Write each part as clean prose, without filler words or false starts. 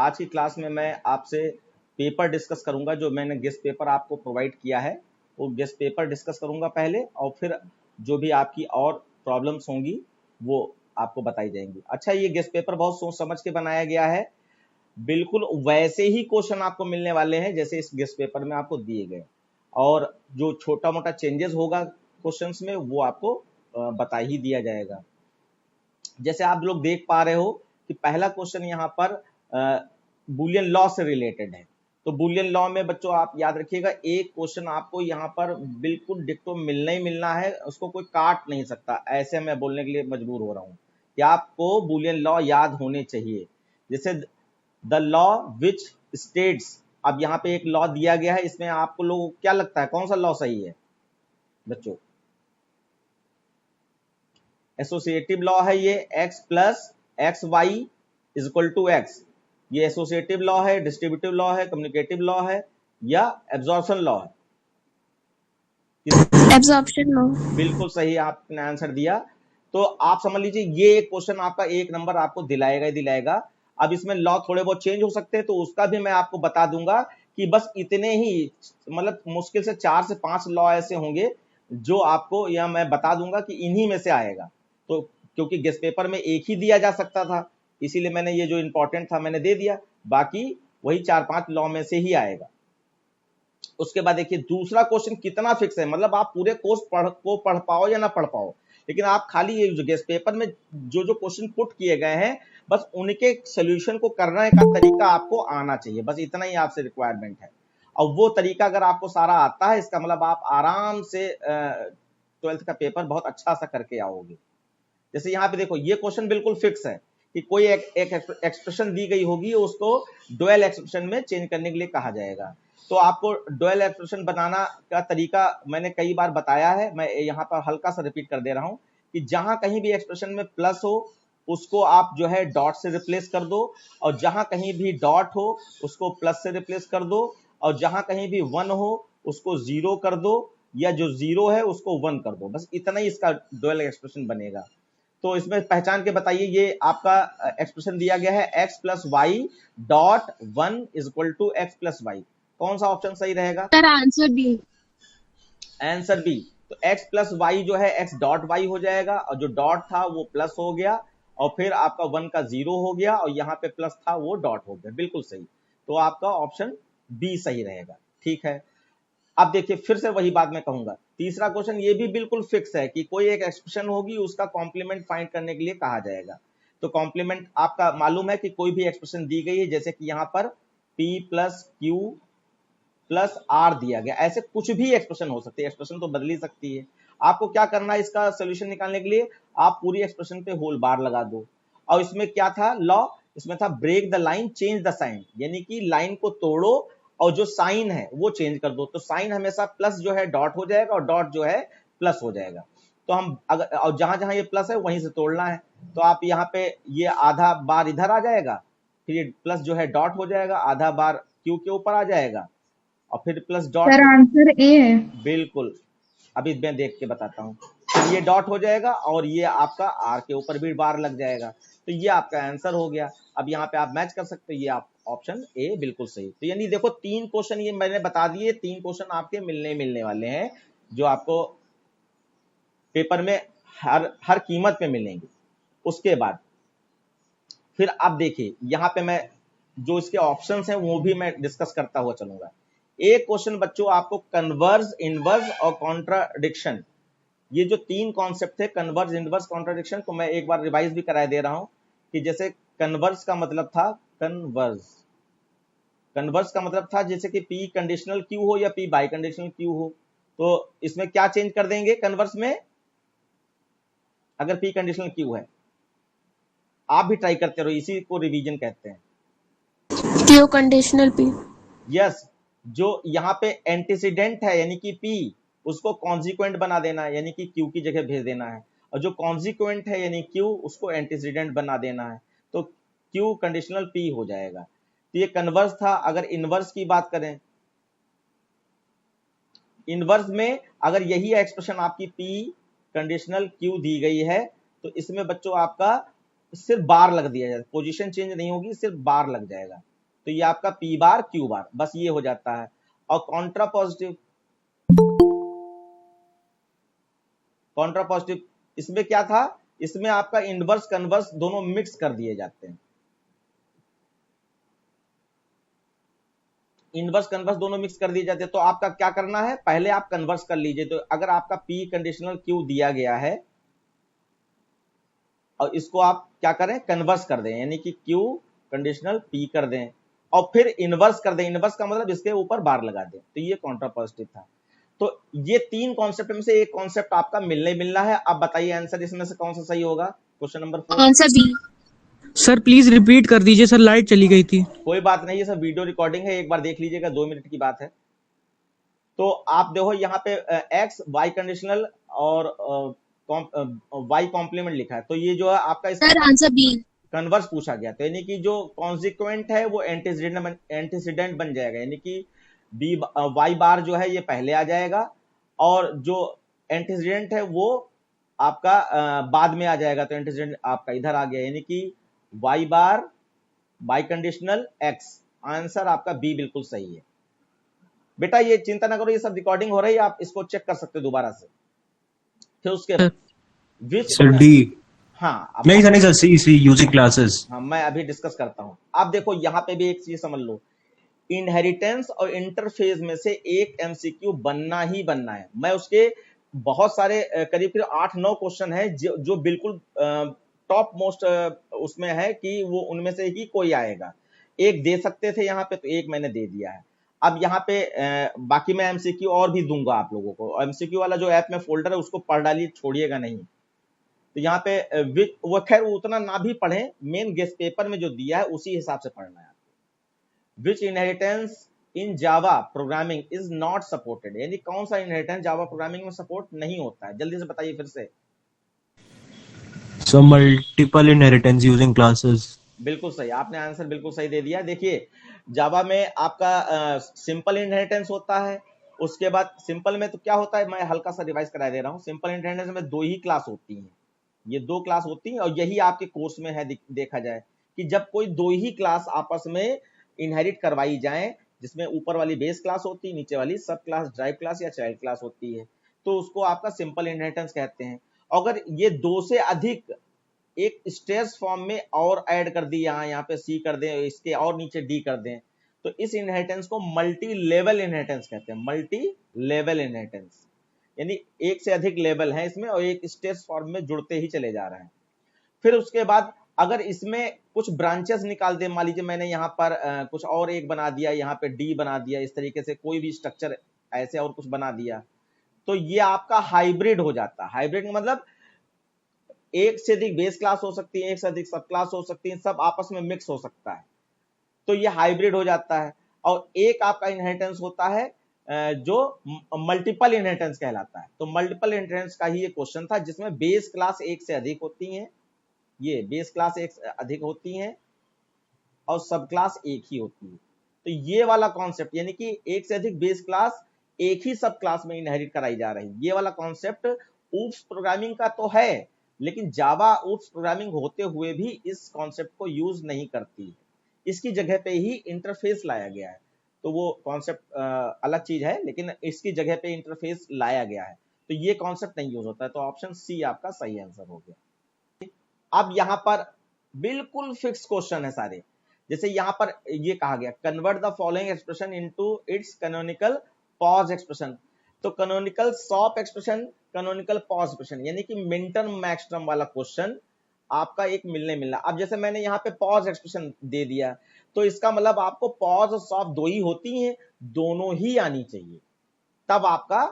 आज की क्लास में मैं आपसे पेपर डिस्कस करूंगा। जो मैंने गेस्ट पेपर आपको प्रोवाइड किया है वो गेस्ट पेपर डिस्कस करूंगा पहले, और फिर जो भी आपकी और प्रॉब्लम्स होंगी वो आपको बताई जाएंगी। अच्छा, ये गेस्ट पेपर बहुत सोच समझ के बनाया गया है, बिल्कुल वैसे ही क्वेश्चन आपको मिलने वाले हैं जैसे इस गेस्ट पेपर में आपको दिए गए, और जो छोटा मोटा चेंजेस होगा क्वेश्चंस में वो आपको बता ही दिया जाएगा। जैसे आप लोग देख पा रहे हो कि पहला क्वेश्चन यहाँ पर बुलियन लॉ से रिलेटेड है। तो बुलियन लॉ में बच्चों आप याद रखिएगा, एक क्वेश्चन आपको यहाँ पर बिल्कुल डिक्टो मिलना ही मिलना है, उसको कोई काट नहीं सकता। ऐसे मैं बोलने के लिए मजबूर हो रहा हूँ कि आपको बुलियन लॉ याद होने चाहिए। जैसे द लॉ विच स्टेट्स, अब यहाँ पे एक लॉ दिया गया है, इसमें आपको लोगों को क्या लगता है कौन सा लॉ सही है बच्चों? एसोसिएटिव लॉ है ये, x plus x y is equal to x. ये एसोसिएटिव लॉ है, डिस्ट्रीब्यूटिव लॉ है, कम्युनिकेटिव लॉ है, या एब्जॉर्प्शन लॉ है? Absorption law. बिल्कुल सही आपने आंसर दिया। तो आप समझ लीजिए ये क्वेश्चन आपका 1 नंबर आपको दिलाएगा ही दिलाएगा। अब इसमें लॉ थोड़े बहुत चेंज हो सकते हैं, तो उसका भी मैं आपको बता दूंगा कि बस इतने ही, मतलब मुश्किल से 4 से 5 लॉ ऐसे होंगे जो आपको, या मैं बता दूंगा कि इन्हीं में से आएगा। तो क्योंकि गेस्ट पेपर में एक ही दिया जा सकता था, इसीलिए मैंने ये जो इंपॉर्टेंट था मैंने दे दिया, बाकी वही 4-5 लॉ में से ही आएगा। उसके बाद देखिए दूसरा क्वेश्चन कितना फिक्स है, मतलब आप पूरे कोर्स पढ़ पाओ या ना पढ़ पाओ, लेकिन आप खाली ये जो गेस्ट पेपर में जो जो क्वेश्चन पुट किए गए हैं बस उनके सोल्यूशन को करने का तरीका आपको आना चाहिए, बस इतना ही आपसे रिक्वायरमेंट है। और वो तरीका अगर आपको सारा आता है, इसका मतलब आप आराम से 12th का पेपर बहुत अच्छा सा करके आओगे। जैसे यहाँ पे देखो ये क्वेश्चन बिल्कुल फिक्स है कि कोई एक एक्सप्रेशन दी गई होगी, उसको डुअल एक्सप्रेशन में चेंज करने के लिए कहा जाएगा। तो आपको डुअल एक्सप्रेशन बनाना का तरीका मैंने कई बार बताया है, मैं यहाँ पर हल्का सा रिपीट कर दे रहा हूँ कि जहां कहीं भी एक्सप्रेशन में प्लस हो उसको आप जो है डॉट से रिप्लेस कर दो, और जहां कहीं भी डॉट हो उसको प्लस से रिप्लेस कर दो, और जहां कहीं भी 1 हो उसको 0 कर दो, या जो 0 है उसको 1 कर दो। बस इतना ही इसका डुअल एक्सप्रेशन बनेगा। तो इसमें पहचान के बताइए, ये आपका एक्सप्रेशन दिया गया है x plus y dot 1 is equal to x plus y. कौन सा ऑप्शन सही रहेगा? Sir answer B. Answer B. तो x प्लस वाई जो है x डॉट वाई हो जाएगा, और जो डॉट था वो प्लस हो गया, और फिर आपका 1 का 0 हो गया, और यहाँ पे प्लस था वो डॉट हो गया। बिल्कुल सही। तो आपका ऑप्शन बी सही रहेगा। ठीक है, अब देखिए फिर से वही बात मैं कहूंगा, तीसरा क्वेश्चन ये भी बिल्कुल फिक्स है कि कोई एक एक्सप्रेशन होगी उसका कॉम्प्लीमेंट फाइंड करने के लिए कहा जाएगा। तो कॉम्प्लीमेंट आपका मालूम है कि कोई भी एक्सप्रेशन दी गई है, जैसे कि यहाँ पर p plus q plus r दिया गया, ऐसे कुछ भी एक्सप्रेशन हो सकती है, एक्सप्रेशन तो बदल ही सकती है। आपको क्या करना है इसका सोल्यूशन निकालने के लिए, आप पूरी एक्सप्रेशन पे होल बार लगा दो। और इसमें क्या था लॉ, इसमें था break the line change the sign, यानी कि लाइन को तोड़ो और जो साइन है वो चेंज कर दो। तो साइन हमेशा प्लस जो है डॉट हो जाएगा, और डॉट जो है प्लस हो जाएगा। तो हम अगर, और जहां जहां ये प्लस है वहीं से तोड़ना है। तो आप यहाँ पे ये आधा बार इधर आ जाएगा, फिर ये प्लस जो है डॉट हो जाएगा, आधा बार क्यू के ऊपर आ जाएगा, और फिर plus dot. Sir answer A है। बिल्कुल, अभी मैं देख के बताता हूँ। ये डॉट हो जाएगा और ये आपका आर के ऊपर भी बार लग जाएगा। तो ये आपका आंसर हो गया। अब यहाँ पे आप मैच कर सकते हैं, ये आप ऑप्शन ए बिल्कुल सही। तो यानी देखो 3 क्वेश्चन ये मैंने बता दिए, 3 क्वेश्चन आपके मिलने वाले हैं जो आपको पेपर में हर कीमत पे मिलेंगे। उसके बाद फिर आप देखिए यहाँ पे मैं जो इसके ऑप्शंस हैं वो भी मैं डिस्कस करता हुआ चलूंगा। एक क्वेश्चन बच्चों आपको कन्वर्स, इनवर्स और कॉन्ट्राडिक्शन, ये जो 3 कॉन्सेप्ट थे कन्वर्स, इनवर्स, कॉन्ट्राडिक्शन, को मैं एक बार रिवाइज भी करा दे रहा हूं कि जैसे कन्वर्स का मतलब था कन्वर्स का मतलब था जैसे कि P कंडीशनल Q हो या P बाई कंडीशनल Q हो। तो इसमें क्या चेंज कर देंगे कन्वर्स में, अगर P कंडीशनल Q है, आप भी ट्राई करते रहो, इसी को रिवीजन कहते हैं। Q conditional P. यस, जो यहाँ पे एंटीसीडेंट है यानी कि P, उसको कॉन्सिक्वेंट बना देना है, यानी कि Q की जगह भेज देना है, और जो कॉन्सिक्वेंट है यानी Q उसको एंटीसीडेंट बना देना है। तो Q कंडीशनल P हो जाएगा। तो ये कन्वर्स था। अगर इनवर्स की बात करें, इनवर्स में अगर यही एक्सप्रेशन आपकी P कंडीशनल Q दी गई है, तो इसमें बच्चों आपका सिर्फ बार लग दिया जाएगा, पोजीशन चेंज नहीं होगी, सिर्फ बार लग जाएगा। तो ये आपका P बार Q बार, बस ये हो जाता है। और कॉन्ट्रा पॉजिटिव, कॉन्ट्रा पॉजिटिव इसमें क्या था, इसमें आपका इनवर्स कन्वर्स दोनों मिक्स कर दिए जाते हैं, इनवर्स कन्वर्स दोनों मिक्स कर दिए जाते हैं। तो आपका क्या करना है, पहले आप कन्वर्स कर लीजिए। तो अगर आपका P कंडीशनल Q दिया गया है और इसको आप क्या करें, कन्वर्स कर दें, यानी कि Q कंडीशनल P कर दें और फिर इनवर्स कर दें। इनवर्स का मतलब इसके ऊपर बार लगा दें। तो ये कॉन्ट्रा पॉजिटिव था। तो ये तीन कॉन्सेप्ट में से एक कॉन्सेप्ट आपका मिलना है। अब बताइए आंसर इसमें से कौन सा सही होगा। Question number 4। Answer B. Sir please repeat कर दीजिए सर, लाइट चली गई थी। कोई बात नहीं, ये सब वीडियो रिकॉर्डिंग है, एक बार देख लीजिएगा, 2 मिनट की बात है। तो आप देखो यहाँ पे एक्स वाई कंडीशनल और वाई कॉम्प्लीमेंट लिखा है। तो ये जो है आपका सर आंसर बी। कन्वर्स पूछा गया, तो यानी कि जो कॉन्सिक्वेंट है वो एंटीसीडेंट बन जाएगा, यानी कि बी वाई बार जो है ये पहले आ जाएगा और जो एंटीसीडेंट है वो आपका बाद में आ जाएगा। तो एंटीसीडेंट आपका इधर आ गया, यानी कि Y bar biconditional X. Answer आपका बी बिल्कुल सही है। बेटा ये चिंता ना करो, ये सब रिकॉर्डिंग हो रही है, आप इसको चेक कर सकते हो दोबारा से। फिर उसके बाद विच सर डी। हाँ नहीं सर, नहीं सर, सी यूजिंग क्लासेस। हाँ मैं अभी डिस्कस करता हूं। आप देखो यहाँ पे भी एक चीज समझ लो, इनहेरिटेंस और इंटरफेस में से एक एमसीक्यू बनना ही बनना है। मैं उसके बहुत सारे करीब 8-9 क्वेश्चन है जो बिल्कुल टॉप मोस्ट उसमें है कि वो उनमें से ही कोई आएगा। एक दे सकते थे यहाँ पे, तो एक मैंने दे दिया है। अब यहाँ पे बाकी मैं एमसीक्यू और भी दूंगा आप लोगों को। एमसीक्यू वाला जो ऐप में फोल्डर है उसको पढ़ डालिए, छोड़िएगा नहीं। तो यहाँ पे वो खैर उतना ना भी पढ़े, मेन गेस्ट पेपर में जो दिया है उसी हिसाब से पढ़ना है। Which inheritance in Java programming is not supported, यानी कौन सा इनहेरिटेंस जावा प्रोग्रामिंग में सपोर्ट नहीं होता है। जल्दी से बताइए फिर से। So multiple inheritance using classes. बिल्कुल सही, आपने आंसर बिल्कुल सही दे दिया। देखिए जावा में आपका सिंपल इनहेरिटेंस होता है, उसके बाद सिंपल में तो क्या होता है, मैं हल्का सा रिवाइज करा दे रहा हूं। सिंपल इनहेरिटेंस में 2 ही क्लास होती हैं, ये 2 क्लास होती हैं और यही आपके कोर्स में है। देखा जाए कि जब कोई 2 ही क्लास आपस में इनहेरिट करवाई जाए, जिसमें ऊपर वाली बेस क्लास होती है, नीचे वाली सब क्लास ड्राइव क्लास या चाइल्ड क्लास होती है, तो उसको आपका सिंपल इनहेरिटेंस कहते हैं। अगर ये 2 से अधिक एक स्टेज फॉर्म में और ऐड कर दी, यहाँ पे सी कर दें, इसके और नीचे डी कर दें, तो इस इनहेरिटेंस को मल्टी लेवल इनहेरिटेंस कहते हैं। मल्टी लेवल इनहेरिटेंस यानी एक से अधिक लेवल है इसमें और एक स्टेज फॉर्म में जुड़ते ही चले जा रहे हैं। फिर उसके बाद अगर इसमें कुछ ब्रांचेस निकाल दे, मान लीजिए मैंने यहाँ पर कुछ और एक बना दिया, यहाँ पे डी बना दिया, इस तरीके से कोई भी स्ट्रक्चर ऐसे और कुछ बना दिया, तो ये आपका हाइब्रिड हो जाता है। हाइब्रिड का मतलब एक से अधिक बेस क्लास हो सकती है, एक से अधिक सब क्लास हो सकती है, सब आपस में मिक्स हो सकता है, तो ये हाइब्रिड हो जाता है। और एक आपका इनहेरिटेंस होता है जो मल्टीपल इनहेरिटेंस कहलाता है। तो मल्टीपल इनहेरिटेंस का ही ये क्वेश्चन था, जिसमें बेस क्लास एक से अधिक होती हैं, ये बेस क्लास एक से अधिक होती हैं और सब क्लास एक ही होती है। तो ये वाला कॉन्सेप्ट, यानी कि एक से अधिक बेस क्लास एक ही सब क्लास में इनहेरिट कराई जा रही है, ये वाला कॉन्सेप्ट ऊप्स प्रोग्रामिंग का तो है, लेकिन जावा ऊप्स प्रोग्रामिंग होते हुए भी इस कॉन्सेप्ट को यूज नहीं करती है। इसकी जगह पे ही इंटरफेस लाया गया है। तो वो कॉन्सेप्ट अलग चीज है, लेकिन इसकी जगह पे इंटरफेस लाया गया है, तो ये कॉन्सेप्ट नहीं यूज होता है। तो ऑप्शन सी आपका सही आंसर हो गया। अब यहां पर बिल्कुल फिक्स क्वेश्चन है सारे। जैसे यहां पर ये कहा गया, convert the following expression into its canonical POS expression. तो canonical SOP expression, canonical POS expression, यानी कि मिन टर्म मैक्स टर्म वाला क्वेश्चन आपका एक मिलना। अब जैसे मैंने यहाँ पे पॉज एक्सप्रेशन दे दिया, तो इसका मतलब आपको पॉज और सॉप 2 ही होती हैं, दोनों ही आनी चाहिए, तब आपका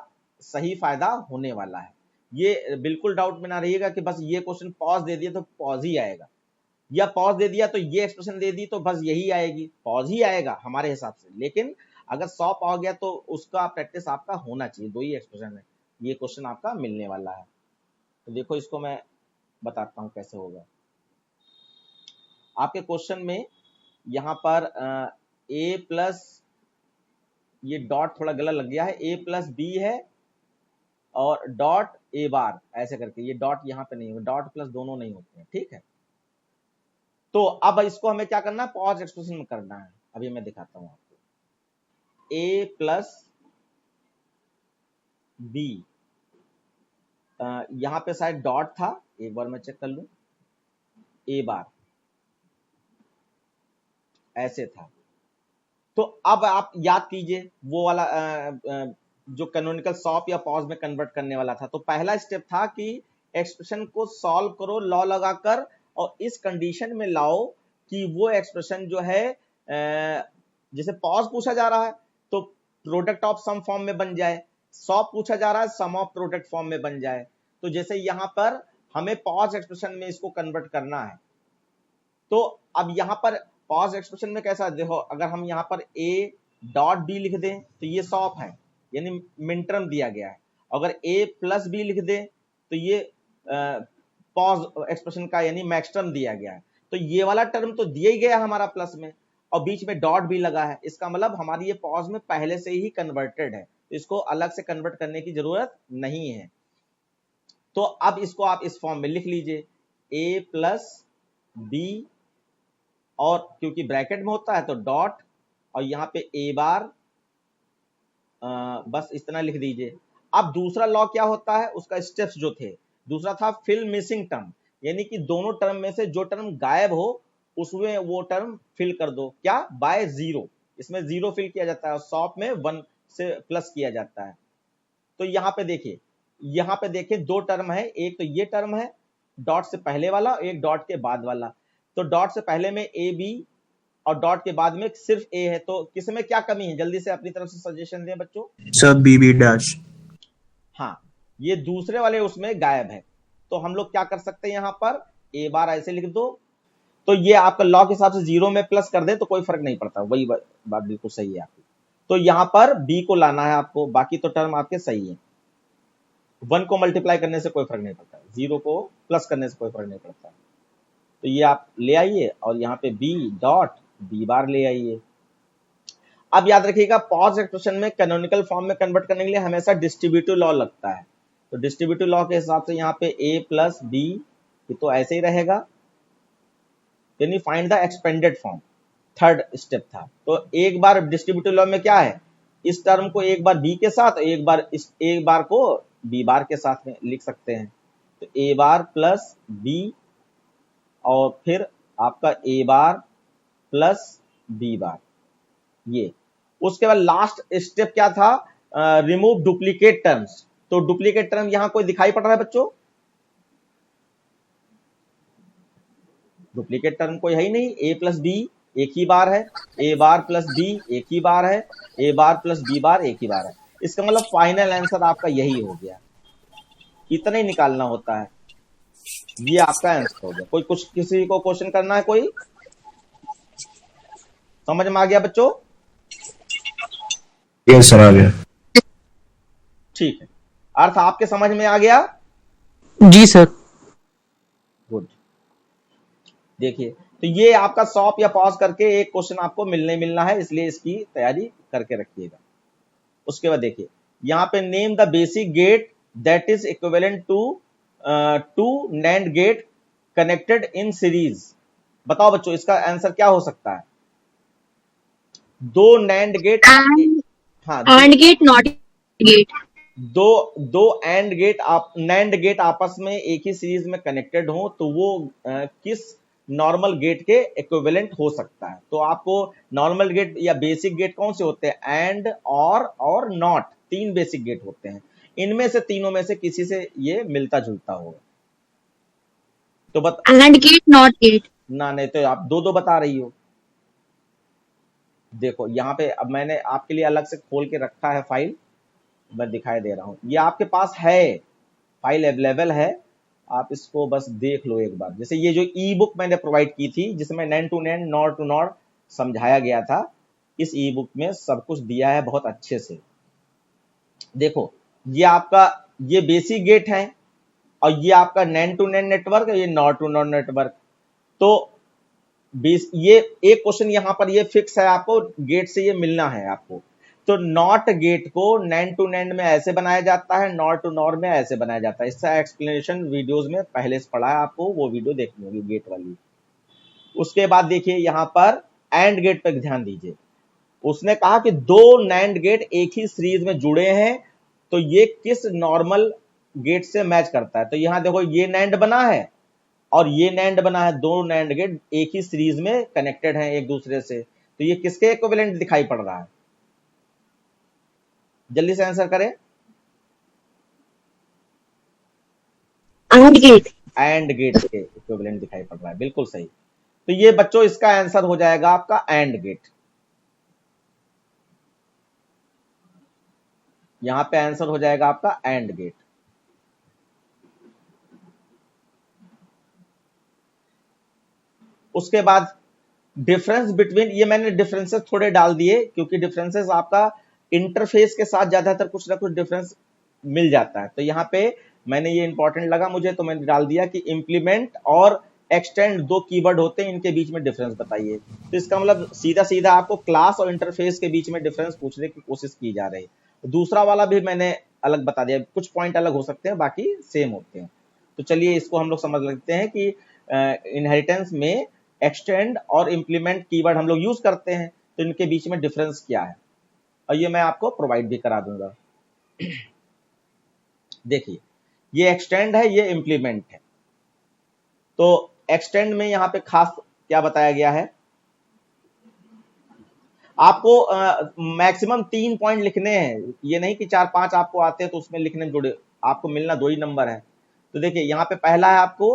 सही फायदा होने वाला है। ये बिल्कुल डाउट में ना रहिएगा कि बस ये क्वेश्चन पॉज दे दिया तो पॉज ही आएगा, या पॉज दे दिया तो ये एक्सप्रेशन दे दी तो बस यही आएगी। पॉज ही आएगा हमारे हिसाब से, लेकिन अगर सॉप आ गया तो उसका प्रैक्टिस आपका होना चाहिए। 2 ही एक्सप्रेशन है, ये क्वेश्चन आपका मिलने वाला है। तो देखो इसको मैं बताता हूं कैसे होगा। आपके क्वेश्चन में यहां पर ए प्लस, ये डॉट थोड़ा गलत लग गया है, ए प्लस बी है और डॉट ए बार ऐसे करके, ये डॉट यहां पे नहीं होगा, डॉट प्लस दोनों नहीं होते हैं, ठीक है। तो अब इसको हमें क्या करना है, पॉज एक्सप्रेशन में करना है। अभी मैं दिखाता हूं आपको। ए प्लस बी, यहां पे शायद डॉट था, एक बार मैं चेक कर लूं, ए बार ऐसे था। तो अब आप याद कीजिए वो वाला जो कैनोनिकल सॉप या पॉज में कन्वर्ट करने वाला था। तो पहला स्टेप था कि एक्सप्रेशन को सॉल्व करो लॉ लगाकर, और इस कंडीशन में लाओ कि वो एक्सप्रेशन जो है जैसे पॉज पूछा जा रहा है तो प्रोडक्ट ऑफ सम फॉर्म में बन जाए, सॉप पूछा जा रहा है सम ऑफ प्रोडक्ट फॉर्म में बन जाए। तो जैसे यहां पर हमें पॉज एक्सप्रेशन में इसको कन्वर्ट करना है, तो अब यहां पर पॉज एक्सप्रेशन में कैसा, देखो अगर हम यहां पर ए डॉट बी लिख दें तो ये सॉप है, यानी मिन टर्म दिया गया है। अगर ए प्लस बी लिख दें तो ये पॉज एक्सप्रेशन का यानी मैक्स टर्म दिया गया है। तो ये वाला टर्म तो दिया ही गया हमारा प्लस में, और बीच में डॉट भी लगा है, इसका मतलब हमारी ये पॉज में पहले से ही कन्वर्टेड है, तो इसको अलग से कन्वर्ट करने की जरूरत नहीं है। तो अब इसको आप इस फॉर्म में लिख लीजिए, ए प्लस बी, और क्योंकि ब्रैकेट में होता है तो डॉट, और यहां पे ए बार, बस इतना लिख दीजिए। अब दूसरा लॉ क्या होता है, उसका स्टेप्स जो थे, दूसरा था फिल मिसिंग टर्म, यानी कि दोनों टर्म में से जो टर्म गायब हो उसमें वो टर्म फिल कर दो, क्या, बाय जीरो। इसमें जीरो फिल किया जाता है और सॉप में 1 से प्लस किया जाता है। तो यहाँ पे देखिए दो टर्म है, एक तो ये टर्म है डॉट से पहले वाला, एक डॉट के बाद वाला। तो डॉट से पहले में ए बी और डॉट के बाद में सिर्फ ए है, तो किसमें क्या कमी है, जल्दी से अपनी तरफ से सजेशन दें बच्चों। सब बी बी डैश। हाँ, ये दूसरे वाले उसमें गायब है, तो हम लोग क्या कर सकते हैं, यहां पर ए बार ऐसे लिख दो। तो ये आपका लॉ के हिसाब से जीरो में प्लस कर दे तो कोई फर्क नहीं पड़ता, वही बात बिल्कुल सही है आपकी। तो यहां पर बी को लाना है आपको, बाकी तो टर्म आपके सही है। 1 को मल्टीप्लाई करने से कोई फर्क नहीं पड़ता, 0 को प्लस करने से कोई फर्क नहीं पड़ता। तो ये आप ले आइए और यहाँ पे बी डॉट बी बार ले आइए। अब याद रखिएगा पॉज एक्सप्रेशन में कैनोनिकल फॉर्म में कन्वर्ट करने के लिए हमेशा डिस्ट्रीब्यूटिव लॉ लगता है। तो डिस्ट्रीब्यूटिव लॉ के हिसाब से यहाँ पे ए प्लस बी, तो ऐसे ही रहेगा, यानी find the expanded form, third step था। तो एक बार डिस्ट्रीब्यूटिव लॉ में क्या है, इस टर्म को एक बार बी के साथ, एक बार को बी बार के साथ में लिख सकते हैं। तो ए बार प्लस बी, और फिर आपका ए बार प्लस बी बार, ये। उसके बाद लास्ट स्टेप क्या था, रिमूव डुप्लीकेट टर्म्स। तो डुप्लीकेट टर्म यहां कोई दिखाई पड़ रहा है बच्चों, डुप्लीकेट टर्म कोई है ही नहीं, ए प्लस बी एक ही बार है, ए बार प्लस बी एक ही बार है, ए बार प्लस बी बार एक ही बार है। इसका मतलब फाइनल आंसर आपका यही हो गया, इतना ही निकालना होता है, ये आपका आंसर हो गया। कोई कुछ किसी को क्वेश्चन करना है, कोई समझ में आ गया बच्चों? यस सर, आ गया। ठीक है, अर्थ आपके समझ में आ गया? जी सर। गुड। देखिए, तो ये आपका सॉप या पॉज करके एक क्वेश्चन आपको मिलना है, इसलिए इसकी तैयारी करके रखिएगा। उसके बाद देखिए यहां पे name the basic gate that is equivalent to NAND gate connected in series. बताओ बच्चों इसका आंसर क्या हो सकता है? दो NAND गेट, हाँ AND गेट नॉट गेट, दो AND गेट NAND गेट आपस में एक ही सीरीज में कनेक्टेड हो तो वो किस नॉर्मल गेट के इक्विवेलेंट हो सकता है? तो आपको नॉर्मल गेट या बेसिक गेट कौन से होते हैं? एंड, और नॉट, 3 बेसिक गेट होते हैं। इनमें से तीनों में से किसी से ये मिलता जुलता होगा। तो AND गेट नॉट गेट ना, नहीं तो आप दो बता रही हो। देखो यहाँ पे अब मैंने आपके लिए अलग से खोल के रखा है फाइल, मैं दिखाई दे रहा हूं, ये आपके पास है, फाइल अवेलेबल है, आप इसको बस देख लो एक बार। जैसे ये जो ई बुक मैंने प्रोवाइड की थी जिसमें NAND to NAND, NOR to NOR समझाया गया था, इस ई बुक में सब कुछ दिया है बहुत अच्छे से। देखो ये आपका ये बेसिक गेट है, और ये आपका NAND to NAND नेटवर्क, ये NOR to NOR नेटवर्क। तो ये एक क्वेश्चन यहां पर ये फिक्स है, आपको गेट से ये मिलना है आपको। तो नॉट गेट को NAND to NAND में ऐसे बनाया जाता है, NOR to NOR में ऐसे बनाया जाता है। इसका एक्सप्लेनेशन वीडियोस में पहले से पढ़ा है, आपको वो वीडियो देखनी होगी गेट वाली। उसके बाद देखिए यहां पर एंड गेट पे ध्यान दीजिए। उसने कहा कि दो नैंड गेट एक ही सीरीज में जुड़े हैं, तो ये किस नॉर्मल गेट से मैच करता है। तो यहां देखो ये नैंड बना है और ये नैंड बना है, दो नैंड गेट एक ही सीरीज में कनेक्टेड हैं एक दूसरे से, तो ये किसके इक्विवेलेंट दिखाई पड़ रहा है? जल्दी से आंसर करें। AND gate. एंड गेट के इक्विवेलेंट दिखाई पड़ रहा है, बिल्कुल सही। तो ये बच्चों इसका आंसर हो जाएगा आपका एंड गेट। यहां पे आंसर हो जाएगा आपका एंड गेट। उसके बाद डिफरेंस बिटवीन, ये मैंने डिफरेंसेस थोड़े डाल दिए क्योंकि डिफरेंसेस आपका इंटरफेस के साथ ज्यादातर कुछ ना कुछ डिफरेंस मिल जाता है। तो यहां पे मैंने ये इंपॉर्टेंट लगा मुझे, तो मैंने डाल दिया कि इंप्लीमेंट और एक्सटेंड दो कीवर्ड होते हैं, इनके बीच में डिफरेंस बताइए। तो इसका मतलब सीधा सीधा आपको क्लास और इंटरफेस के बीच में डिफरेंस पूछने की कोशिश की जा रही है। दूसरा वाला भी मैंने अलग बता दिया, कुछ पॉइंट अलग हो सकते हैं, बाकी सेम होते हैं। तो चलिए इसको हम लोग समझ लेते हैं कि इनहेरिटेंस में एक्सटेंड और इंप्लीमेंट कीवर्ड हम लोग यूज करते हैं, तो इनके बीच में डिफरेंस क्या है, और ये मैं आपको प्रोवाइड भी करा दूंगा। देखिए ये एक्सटेंड है, ये इंप्लीमेंट है। तो एक्सटेंड में यहां पे खास क्या बताया गया है, आपको मैक्सिमम 3 पॉइंट लिखने हैं, ये नहीं कि 4-5 आपको आते हैं तो उसमें लिखने में जुड़े, आपको मिलना 2 ही नंबर है। तो देखिए यहां पे पहला है आपको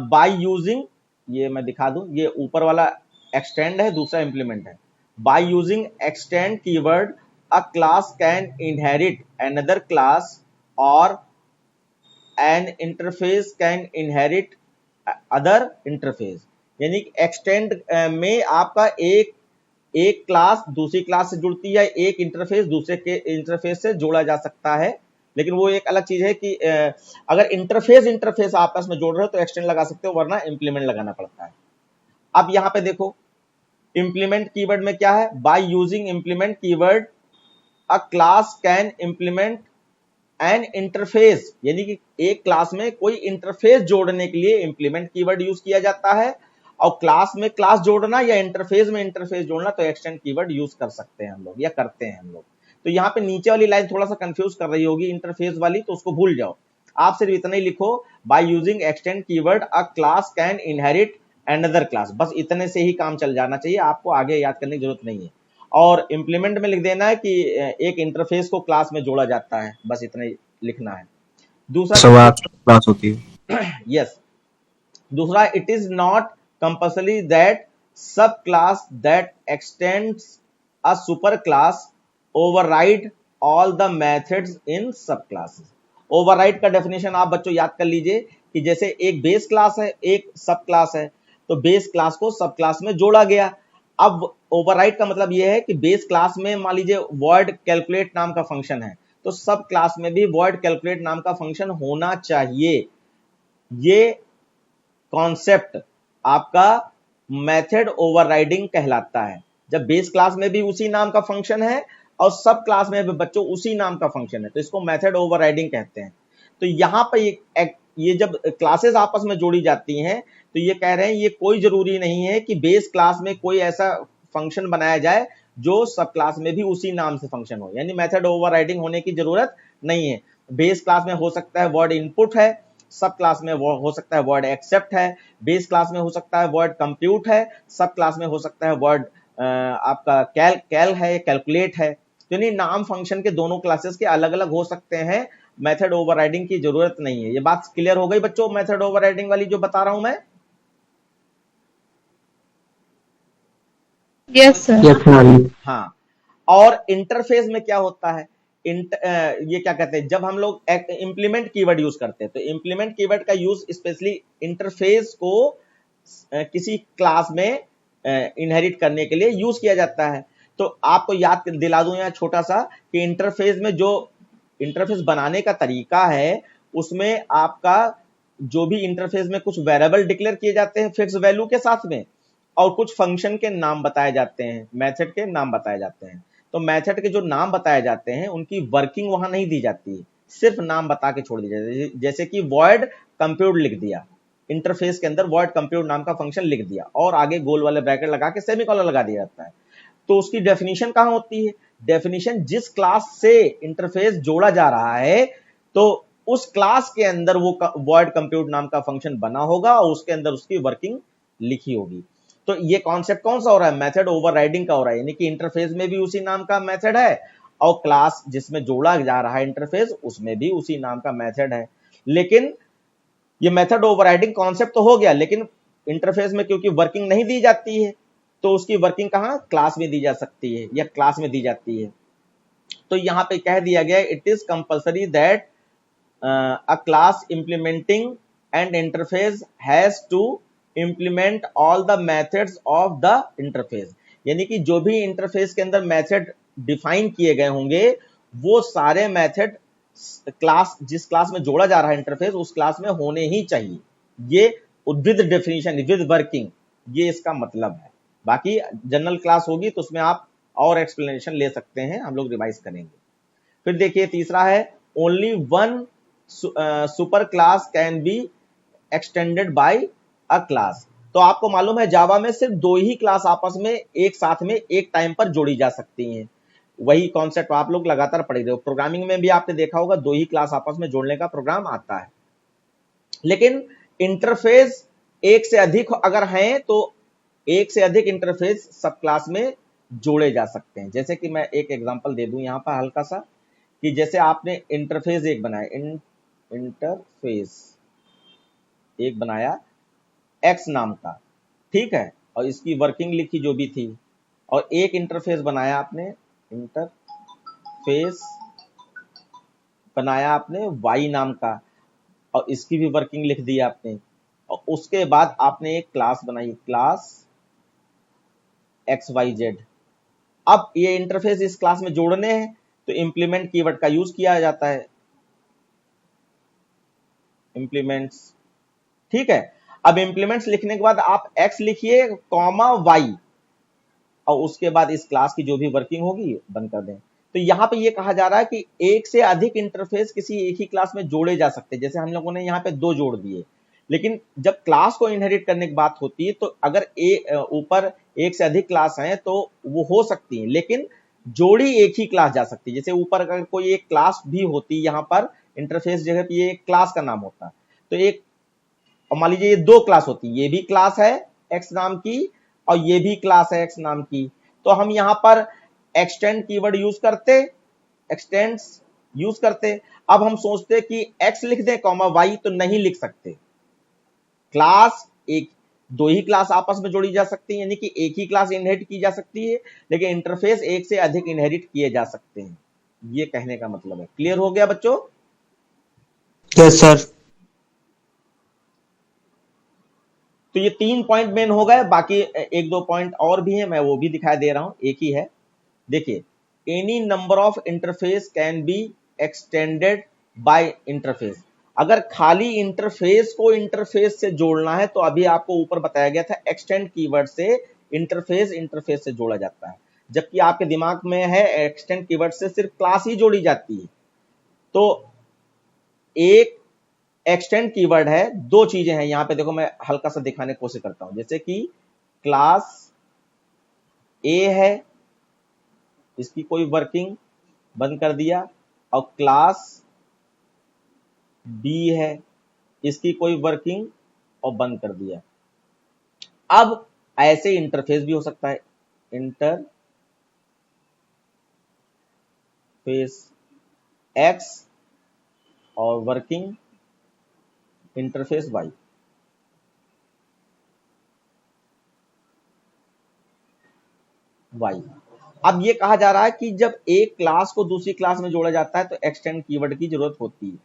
बाय यूजिंग, ये मैं दिखा दूं, ये ऊपर वाला एक्सटेंड है, दूसरा इंप्लीमेंट है। By using extend keyword a class can inherit another class और an interface can inherit other interface. यानी एक्सटेंड में आपका एक क्लास दूसरी क्लास से जुड़ती है, एक इंटरफेस दूसरे के इंटरफेस से जोड़ा जा सकता है। लेकिन वो एक अलग चीज है कि अगर इंटरफेस आपस में जोड़ रहे हो तो एक्सटेंड लगा सकते हो, वरना इंप्लीमेंट लगाना पड़ता है। अब यहां पे देखो इंप्लीमेंट कीवर्ड में क्या है, by using implement keyword a class can implement N interface, यानी कि एक क्लास में कोई इंटरफेस जोड़ने के लिए इंप्लीमेंट कीवर्ड यूज किया जाता है, और क्लास में क्लास जोड़ना या इंटरफेस में इंटरफेस जोड़ना तो एक्सटेंड कीवर्ड यूज कर सकते हैं हम लोग, या करते हैं हम लोग। तो यहाँ पे नीचे वाली लाइन थोड़ा सा कंफ्यूज कर रही होगी इंटरफेस वाली, तो उसको भूल जाओ, आप सिर्फ इतना ही लिखो, bye using extend keyword a class can inherit another class, बस इतने से ही काम चल जाना चाहिए, आपको आगे याद करने की जरूरत नहीं है। और इंप्लीमेंट में लिख देना है कि एक इंटरफेस को क्लास में जोड़ा जाता है, बस इतना ही लिखना है। दूसरा क्लास होती है। यस, दूसरा it is not compulsory that sub class that extends a super class override all the methods in sub classes. Override का डेफिनेशन आप बच्चों याद कर लीजिए कि जैसे एक बेस क्लास है, एक सब क्लास है, तो बेस क्लास को सब क्लास में जोड़ा गया। अब ओवरराइड का मतलब यह है कि बेस क्लास में मान लीजिए वॉइड कैलकुलेट नाम का फंक्शन है, तो सब क्लास में भी वॉइड कैलकुलेट नाम का फंक्शन होना चाहिए। ये कॉन्सेप्ट आपका मेथड ओवरराइडिंग कहलाता है, जब बेस क्लास में भी उसी नाम का फंक्शन है और सब क्लास में भी बच्चों उसी नाम का फंक्शन है, तो इसको मेथड ओवरराइडिंग कहते हैं। तो यहां पर ये जब क्लासेस आपस में जोड़ी जाती हैं, तो ये कह रहे हैं ये कोई जरूरी नहीं है कि बेस क्लास में कोई ऐसा फंक्शन बनाया जाए जो सब क्लास में भी उसी नाम से फंक्शन हो, यानी मेथड ओवरराइडिंग होने की जरूरत नहीं है। बेस क्लास में हो सकता है वर्ड इनपुट है, सब क्लास में हो सकता है वर्ड एक्सेप्ट है, बेस क्लास में हो सकता है वर्ड कंप्यूट है, सब क्लास में हो सकता है वर्ड आपका कैल है, कैलकुलेट है। तो यानी नाम फंक्शन के दोनों क्लासेस के अलग अलग हो सकते हैं, मेथड ओवरराइडिंग की जरूरत नहीं है। ये बात क्लियर हो गई बच्चों, मेथड ओवरराइडिंग वाली जो बता रहा हूं मैं? Yes sir. हाँ, और इंटरफेस में क्या होता है, ये क्या कहते हैं, जब हम लोग इंप्लीमेंट कीवर्ड यूज करते हैं, तो इंप्लीमेंट कीवर्ड का यूज स्पेशली इंटरफेस को किसी क्लास में इनहेरिट करने के लिए यूज किया जाता है। तो आपको याद दिला दूं यहाँ छोटा सा कि इंटरफेस में जो इंटरफेस बनाने का तरीका है, उसमें आपका जो भी इंटरफेस में कुछ वेरिएबल डिक्लेयर किए जाते हैं फिक्स वैल्यू के साथ में, और कुछ फंक्शन के नाम बताए जाते हैं, मेथड के नाम बताए जाते हैं। तो मेथड के जो नाम बताए जाते हैं उनकी वर्किंग वहां नहीं दी जाती है, सिर्फ नाम बता के छोड़ दी जाती है। जैसे कि वॉइड कंप्यूट लिख दिया, इंटरफेस के अंदर void compute नाम का फंक्शन लिख दिया और आगे गोल वाले ब्रैकेट लगा के सेमीकोलन लगा दिया जाता है। तो उसकी डेफिनेशन कहां होती है? डेफिनेशन जिस क्लास से इंटरफेस जोड़ा जा रहा है तो उस क्लास के अंदर वो void compute नाम का फंक्शन बना होगा और उसके अंदर उसकी वर्किंग लिखी होगी। तो ये कॉन्सेप्ट कौन सा हो रहा है? मेथड ओवरराइडिंग का हो रहा है, यानी कि इंटरफेस में भी उसी नाम का मेथड है और क्लास जिसमें जोड़ा जा रहा है इंटरफेस उसमें भी उसी नाम का मेथड है। लेकिन ये मेथड ओवरराइडिंग कॉन्सेप्ट तो हो गया, लेकिन इंटरफेस में क्योंकि वर्किंग नहीं दी जाती है तो उसकी वर्किंग कहां? क्लास में दी जा सकती है या क्लास में दी जाती है। तो यहां पे कह दिया गया it is compulsory that a class implementing and interface has to implement all the methods of the interface, यानी कि जो भी इंटरफेस के अंदर मेथड डिफाइन किए गए होंगे वो सारे मेथड क्लास जिस क्लास में जोड़ा जा रहा है इंटरफेस उस क्लास में होने ही चाहिए। ये विद डेफिनेशन विद वर्किंग, ये इसका मतलब है। बाकी जनरल क्लास होगी तो उसमें आप और एक्सप्लेनेशन ले सकते हैं, हम लोग रिवाइज करेंगे। फिर देखिए तीसरा है only one super class can be extended by a class. तो आपको मालूम है जावा में सिर्फ दो ही क्लास आपस में एक साथ में एक टाइम पर जोड़ी जा सकती हैं। वही कॉन्सेप्ट आप लोग लगातार पढ़ रहे हो, प्रोग्रामिंग में भी आपने देखा होगा दो ही क्लास आपस में जोड़ने का प्रोग्राम आता है। लेकिन इंटरफेस एक से अधिक अगर हैं तो एक से अधिक इंटरफेस सब क्लास में जोड़े जा सकते हैं। जैसे कि मैं एक एग्जांपल दे दूं यहां पर हल्का सा, कि जैसे आपने इंटरफेस एक बनाया, इंटरफेस एक बनाया एक्स नाम का, ठीक है, और इसकी वर्किंग लिखी जो भी थी, और एक इंटरफेस बनाया आपने, इंटरफेस बनाया आपने वाई नाम का और इसकी भी वर्किंग लिख दी आपने, और उसके बाद आपने एक क्लास बनाई, क्लास एक्स वाई जेड। अब ये इंटरफेस इस क्लास में जोड़ने हैं तो इंप्लीमेंट कीवर्ड का यूज किया जाता है, इंप्लीमेंट्स, ठीक है। अब इंप्लीमेंट्स लिखने के बाद आप एक्स लिखिए कॉमा वाई और उसके बाद इस क्लास की जो भी वर्किंग होगी बंद कर दें। तो यहां पे ये कहा जा रहा है कि एक से अधिक इंटरफेस किसी एक ही क्लास में जोड़े जा सकते हैं। जैसे हम लोगों ने यहाँ पे दो जोड़ दिए, लेकिन जब क्लास को इनहेरिट करने की बात होती है तो अगर ऊपर एक से अधिक क्लास हैं तो वो हो सकती है, लेकिन जोड़ी एक ही क्लास जा सकती है। जैसे ऊपर अगर कोई एक क्लास भी होती, यहाँ पर इंटरफेस जगह पे ये एक क्लास का नाम होता, तो एक, और मान लीजिए ये दो क्लास होती, ये भी क्लास है एक्स नाम की और ये भी क्लास है एक्स नाम की, तो हम यहां पर एक्सटेंड कीवर्ड यूज करते, एक्सटेंड्स यूज करते। अब हम सोचते कि एक्स लिख दें कॉमा वाई, तो नहीं लिख सकते। क्लास एक, दो ही क्लास आपस में जोड़ी जा सकती है, यानी कि एक ही क्लास इनहेरिट की जा सकती है, लेकिन इंटरफेस एक से अधिक इनहेरिट किए जा सकते हैं, ये कहने का मतलब है। क्लियर हो गया बच्चों? Yes sir. तो ये 3 पॉइंट मेन हो गए, बाकी एक दो पॉइंट और भी हैं, मैं वो भी दिखाई दे रहा हूं, एक ही है। देखिए, any number of interface can be extended by interface. अगर खाली इंटरफेस को इंटरफेस से जोड़ना है तो अभी आपको ऊपर बताया गया था एक्सटेंड कीवर्ड से इंटरफेस से जोड़ा जाता है, जबकि आपके दिमाग में है एक्सटेंड कीवर्ड से सिर्फ क्लास ही जोड़ी जाती है। तो एक एक्सटेंड कीवर्ड है, दो चीजें हैं यहां पे, देखो मैं हल्का सा दिखाने की कोशिश करता हूं। जैसे कि क्लास ए है, इसकी कोई वर्किंग बंद कर दिया, और क्लास बी है, इसकी कोई वर्किंग और बंद कर दिया। अब ऐसे इंटरफेस भी हो सकता है, इंटरफेस एक्स और वर्किंग इंटरफेस वाई। अब ये कहा जा रहा है कि जब एक क्लास को दूसरी क्लास में जोड़ा जाता है तो एक्सटेंड कीवर्ड की जरूरत होती है,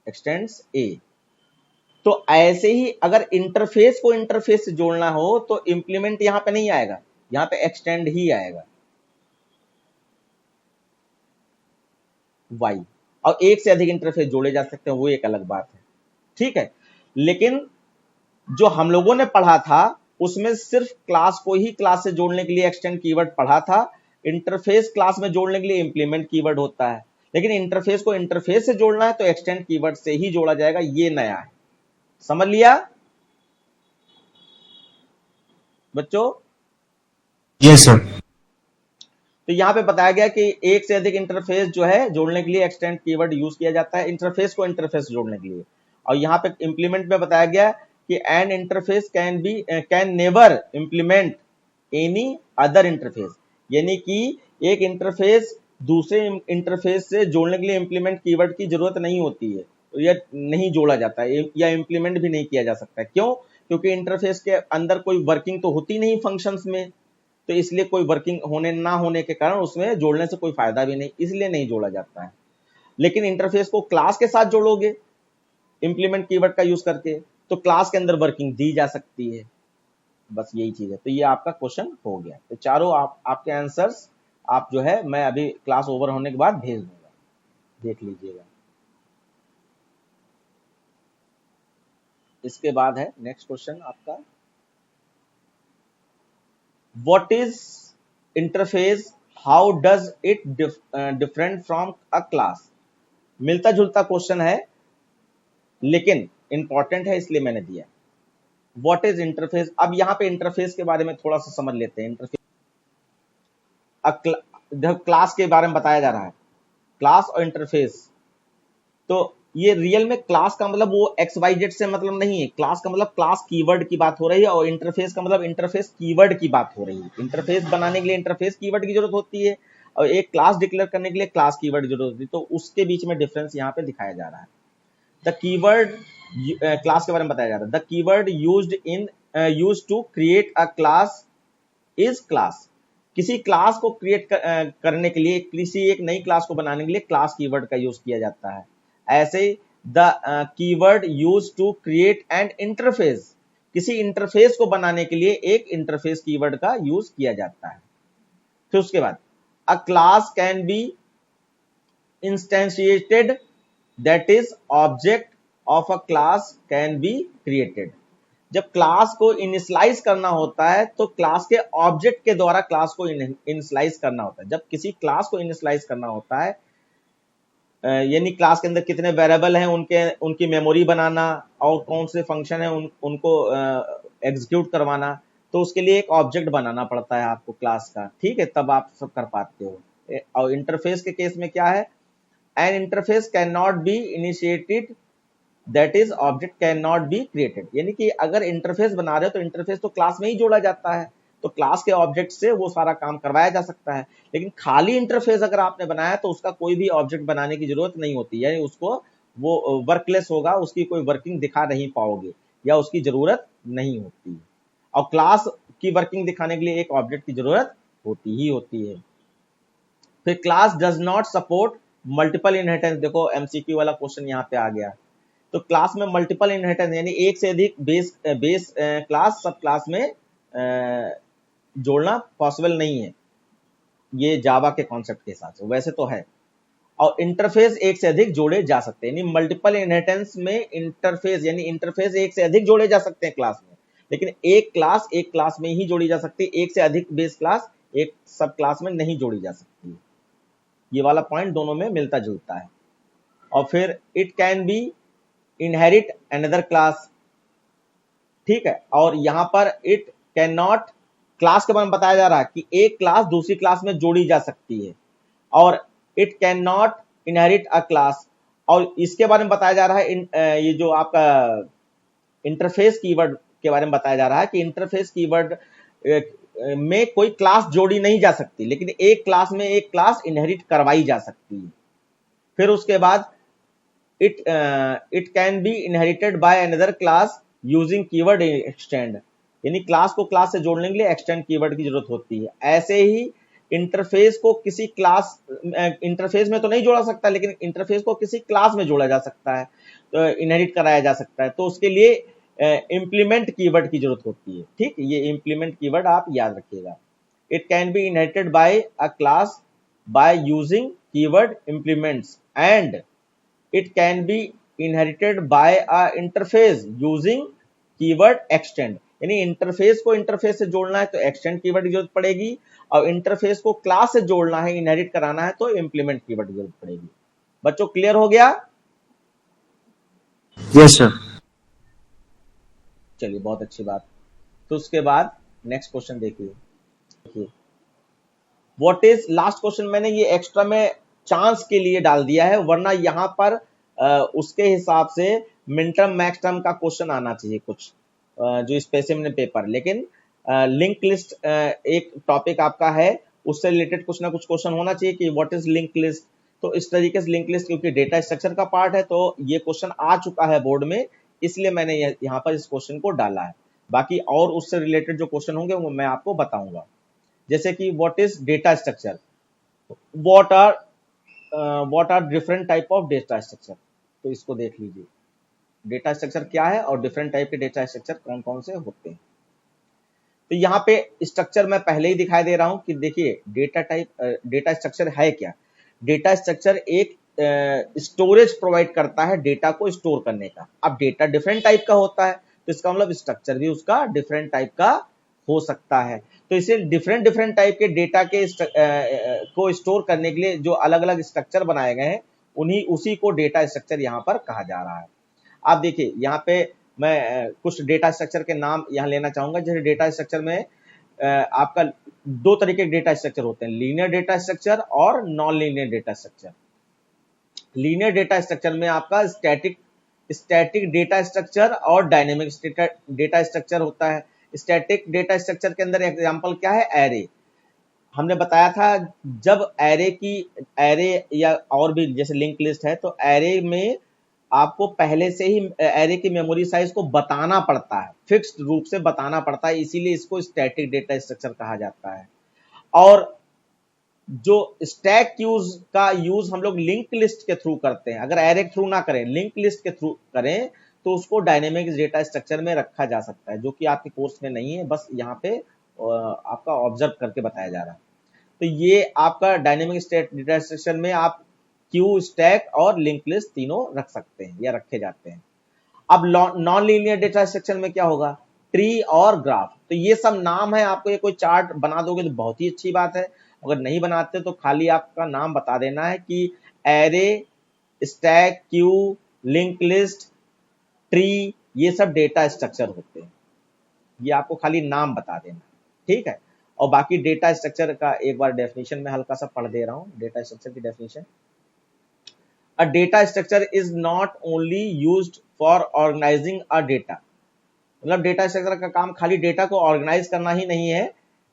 एक्सटेंड्स ए। तो ऐसे ही अगर इंटरफेस को इंटरफेस से जोड़ना हो तो इंप्लीमेंट यहां पे नहीं आएगा, यहां पे एक्सटेंड ही आएगा, वाई। और एक से अधिक इंटरफेस जोड़े जा सकते हैं, वो एक अलग बात है, ठीक है। लेकिन जो हम लोगों ने पढ़ा था उसमें सिर्फ क्लास को ही क्लास से जोड़ने के लिए एक्सटेंड कीवर्ड पढ़ा था, इंटरफेस क्लास में जोड़ने के लिए इंप्लीमेंट कीवर्ड होता है। लेकिन इंटरफेस को इंटरफेस से जोड़ना है तो एक्सटेंड कीवर्ड से ही जोड़ा जाएगा, ये नया है। समझ लिया बच्चों? Yes sir. तो यहां पे बताया गया कि एक से अधिक इंटरफेस जो है जोड़ने के लिए एक्सटेंड कीवर्ड यूज किया जाता है इंटरफेस को इंटरफेस जोड़ने के लिए। और यहां पे इंप्लीमेंट में बताया गया कि N interface can never implement any other interface, यानी कि एक इंटरफेस दूसरे इंटरफेस से जोड़ने के लिए इंप्लीमेंट कीवर्ड की जरूरत नहीं होती है, या नहीं जोड़ा जाता है, या इंप्लीमेंट भी नहीं किया जा सकता। क्यों? क्योंकि इंटरफेस के अंदर कोई वर्किंग तो होती नहीं फंक्शंस में, तो इसलिए कोई वर्किंग होने ना होने के कारण उसमें जोड़ने से कोई फायदा भी नहीं, इसलिए नहीं जोड़ा जाता है। लेकिन इंटरफेस को क्लास के साथ जोड़ोगे इंप्लीमेंट कीवर्ड का यूज करके, तो क्लास के अंदर वर्किंग दी जा सकती है। बस यही चीज है। तो ये आपका क्वेश्चन हो गया। तो चारों आपके आंसर्स आप जो है मैं अभी क्लास ओवर होने के बाद भेज दूंगा, देख लीजिएगा। इसके बाद है नेक्स्ट क्वेश्चन आपका, what is interface, how does it different from a class. मिलता जुलता क्वेश्चन है लेकिन इंपॉर्टेंट है, इसलिए मैंने दिया। What is interface. अब यहां पे इंटरफेस के बारे में थोड़ा सा समझ लेते हैं। इंटरफेस क्लास के बारे में बताया जा रहा है, क्लास और इंटरफेस। तो ये रियल में क्लास का मतलब वो एक्स वाई जेड से मतलब नहीं है। क्लास का मतलब क्लास कीवर्ड की बात हो रही है, और इंटरफेस का मतलब इंटरफेस कीवर्ड की बात हो रही है। इंटरफेस बनाने के लिए इंटरफेस कीवर्ड की जरूरत होती है, और एक क्लास डिक्लेयर करने के लिए क्लास कीवर्ड की जरूरत होती है। तो उसके बीच में डिफरेंस यहाँ पे दिखाया जा रहा है। द कीवर्ड, क्लास के बारे में बताया जा रहा है। The keyword used to create a class is class. किसी क्लास को क्रिएट करने के लिए, किसी एक नई क्लास को बनाने के लिए क्लास कीवर्ड का यूज किया जाता है। ऐसे the keyword use to create an interface, किसी इंटरफेस को बनाने के लिए एक इंटरफेस कीवर्ड का यूज किया जाता है। फिर उसके बाद a class can be instantiated, that is object of a class can be created. जब क्लास को इनिशियलाइज करना होता है तो क्लास के ऑब्जेक्ट के द्वारा क्लास को इनिशियलाइज करना होता है। जब किसी क्लास को इनिशियलाइज करना होता है, यानी क्लास के अंदर कितने वेरिएबल हैं उनकी मेमोरी बनाना, और कौन से फंक्शन है उनको एग्जीक्यूट करवाना, तो उसके लिए एक ऑब्जेक्ट बनाना पड़ता है आपको क्लास का, ठीक है, तब आप सब कर पाते हो। और इंटरफेस के केस में क्या है, N interface can not be initiated, that is object can not be created. यानी कि अगर इंटरफेस बना रहे हो तो इंटरफेस तो क्लास में ही जोड़ा जाता है, तो क्लास के ऑब्जेक्ट से वो सारा काम करवाया जा सकता है। लेकिन खाली इंटरफेस अगर आपने बनाया तो उसका कोई भी ऑब्जेक्ट बनाने की जरूरत नहीं होती, यानी उसको वो वर्कलेस होगा, उसकी कोई वर्किंग दिखा नहीं पाओगे, या उसकी जरूरत नहीं होती। और क्लास की वर्किंग दिखाने के लिए एक ऑब्जेक्ट की जरूरत होती ही होती है। फिर class does not support multiple inheritance. देखो एमसीक्यू वाला क्वेश्चन यहाँ पे आ गया। तो क्लास में मल्टीपल इनहेरिटेंस यानी एक से अधिक बेस क्लास सब क्लास में जोड़ना पॉसिबल नहीं है, ये जावा के कॉन्सेप्ट के हिसाब से, वैसे तो है। और इंटरफेस एक से अधिक जोड़े जा सकते हैं, यानी मल्टीपल इनहेरिटेंस में इंटरफेस, यानी इंटरफेस एक से अधिक जोड़े जा सकते हैं क्लास में, लेकिन एक क्लास में ही जोड़ी जा सकती है। एक से अधिक बेस क्लास एक सब क्लास में नहीं जोड़ी जा सकती है। ये वाला पॉइंट दोनों में मिलता जुलता है। और फिर it can be inherit another class, ठीक है। और यहां पर इट कैन नॉट, क्लास के बारे में बताया जा रहा है कि एक क्लास दूसरी क्लास में जोड़ी जा सकती है, और it can not inherit a class. और इसके बारे में बताया जा रहा है, ये जो आपका इंटरफेस कीवर्ड के बारे में बताया जा रहा है कि इंटरफेस कीवर्ड में कोई क्लास जोड़ी नहीं जा सकती, लेकिन एक क्लास में एक क्लास इनहेरिट करवाई जा सकती है। फिर उसके बाद it can be inherited by another class using keyword extend, यानी क्लास को क्लास से जोड़ने के लिए एक्सटेंड कीवर्ड की जरूरत होती है। ऐसे ही इंटरफेस को किसी क्लास, इंटरफेस में तो नहीं जोड़ा सकता, लेकिन इंटरफेस को किसी क्लास में जोड़ा जा सकता है, तो इनहेरिट कराया जा सकता है, तो उसके लिए इंप्लीमेंट कीवर्ड की जरूरत होती है, ठीक। ये इंप्लीमेंट कीवर्ड आप याद रखिएगा। It can be inherited by a class by using keyword implements, and it can be inherited by a interface using keyword extend। यानी इंटरफेस को इंटरफेस से जोड़ना है तो एक्सटेंड कीवर्ड की जरूरत पड़ेगी, और इंटरफेस को क्लास से जोड़ना है, इनहेरिट कराना है, तो इंप्लीमेंट कीवर्ड की जरूरत पड़ेगी। बच्चों क्लियर हो गया? Yes sir. चलिए बहुत अच्छी बात। तो उसके बाद नेक्स्ट क्वेश्चन देखिए, व्हाट इज लास्ट क्वेश्चन मैंने ये एक्स्ट्रा में चांस के लिए डाल दिया है, वरना यहाँ पर उसके हिसाब से मिड टर्म मैक्स टर्म का क्वेश्चन आना चाहिए कुछ जो स्पेसिफिक पेपर, लेकिन लिंक लिस्ट एक टॉपिक आपका है, उससे रिलेटेड कुछ ना कुछ क्वेश्चन होना चाहिए कि व्हाट इज लिंक लिस्ट। तो इस तरीके से लिंक लिस्ट क्योंकि डेटा स्ट्रक्चर का पार्ट है तो ये क्वेश्चन आ चुका है बोर्ड में, इसलिए मैंने यहाँ पर इस क्वेश्चन को डाला है। बाकी और उससे रिलेटेड जो क्वेश्चन होंगे वो मैं आपको बताऊंगा। जैसे कि what is data structure, what are different type of data structure. तो इसको देख लीजिए, डेटा स्ट्रक्चर क्या है और डिफरेंट टाइप के डेटा स्ट्रक्चर कौन कौन से होते हैं। तो यहाँ पे स्ट्रक्चर मैं पहले ही दिखाई दे रहा हूं कि देखिए डेटा स्ट्रक्चर है क्या। डेटा स्ट्रक्चर एक स्टोरेज प्रोवाइड करता है डेटा को स्टोर करने का। अब डेटा डिफरेंट टाइप का होता है तो इसका मतलब स्ट्रक्चर भी उसका डिफरेंट टाइप का हो सकता है। तो इसे डिफरेंट डिफरेंट टाइप के डेटा के को स्टोर करने के लिए जो अलग अलग स्ट्रक्चर बनाए गए हैं उसी को डेटा स्ट्रक्चर यहाँ पर कहा जा रहा है। आप देखिए यहाँ पे मैं कुछ डेटा स्ट्रक्चर के नाम यहाँ लेना चाहूंगा। जैसे डेटा स्ट्रक्चर में आपका दो तरीके के डेटा स्ट्रक्चर होते हैं, लीनियर डेटा स्ट्रक्चर और non linear data structure. Linear data structure में आपका स्टैटिक डेटा स्ट्रक्चर और डायनेमिक डेटा स्ट्रक्चर होता है। स्टैटिक डेटा स्ट्रक्चर के अंदर एग्जांपल क्या है, एरे। हमने बताया था जब एरे या और भी जैसे लिंक लिस्ट है तो एरे में आपको पहले से ही एरे की मेमोरी साइज को बताना पड़ता है, फिक्स्ड रूप से बताना पड़ता है, इसीलिए इसको स्टैटिक डेटा स्ट्रक्चर कहा जाता है। और जो स्टैक का यूज हम लोग लिंक लिस्ट के थ्रू करते हैं, अगर एरे के थ्रू ना करें लिंक लिस्ट के थ्रू करें तो उसको डायनेमिक डेटा स्ट्रक्चर में रखा जा सकता है, जो कि आपके कोर्स में नहीं है, बस यहाँ पे आपका ऑब्जर्व करके बताया जा रहा है। तो ये आपका डायनेमिक डेटा स्ट्रक्चर में आप क्यू, स्टैक और लिंक लिस्ट तीनों रख सकते हैं या रखे जाते हैं। अब नॉन लीनियर डेटा स्ट्रक्चर में क्या होगा, ट्री और ग्राफ। तो ये सब नाम है, आपको ये कोई चार्ट बना दोगे तो बहुत ही अच्छी बात है, अगर नहीं बनाते तो खाली आपका नाम बता देना है कि array, stack, Q, link list, tree, ये सब डेटा स्ट्रक्चर होते हैं। ये आपको खाली नाम बता देना, ठीक है। और बाकी डेटा स्ट्रक्चर का एक बार डेफिनेशन में हल्का सा पढ़ दे रहा हूं। डेटा स्ट्रक्चर की definition, a data structure is not only used for organizing a data. मतलब डेटा स्ट्रक्चर का काम खाली डेटा को ऑर्गेनाइज करना ही नहीं है,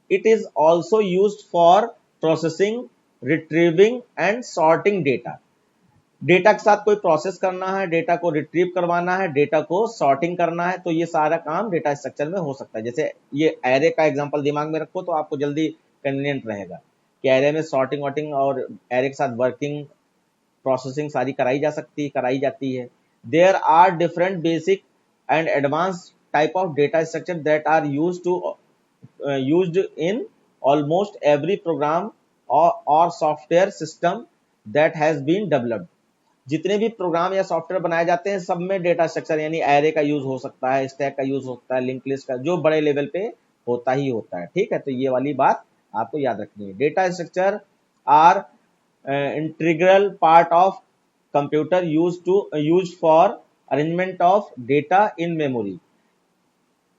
it is also used for processing, retrieving and sorting data. Data के साथ कोई प्रोसेस करना है, डेटा को रिट्रीव करवाना है, डेटा को सॉर्टिंग करना है, तो ये सारा काम डेटा स्ट्रक्चर में हो सकता है। जैसे ये एरे का एग्जांपल दिमाग में रखो तो आपको जल्दी कन्वीनियंट रहेगा कि एरे में सॉर्टिंग वॉटिंग और एरे के साथ वर्किंग, प्रोसेसिंग सारी कराई जाती है। There are different basic and advance type of data structure that are used in almost every program और software system that has been developed. जितने भी प्रोग्राम या सॉफ्टवेयर बनाए जाते हैं सब में डेटा स्ट्रक्चर यानी एरे का यूज हो सकता है, स्टैक का यूज होता है, लिंक लिस्ट का, जो बड़े लेवल पे होता ही होता है, ठीक है। तो ये वाली बात आपको याद रखनी है। Data structure are integral part of computer use for arrangement of data in memory.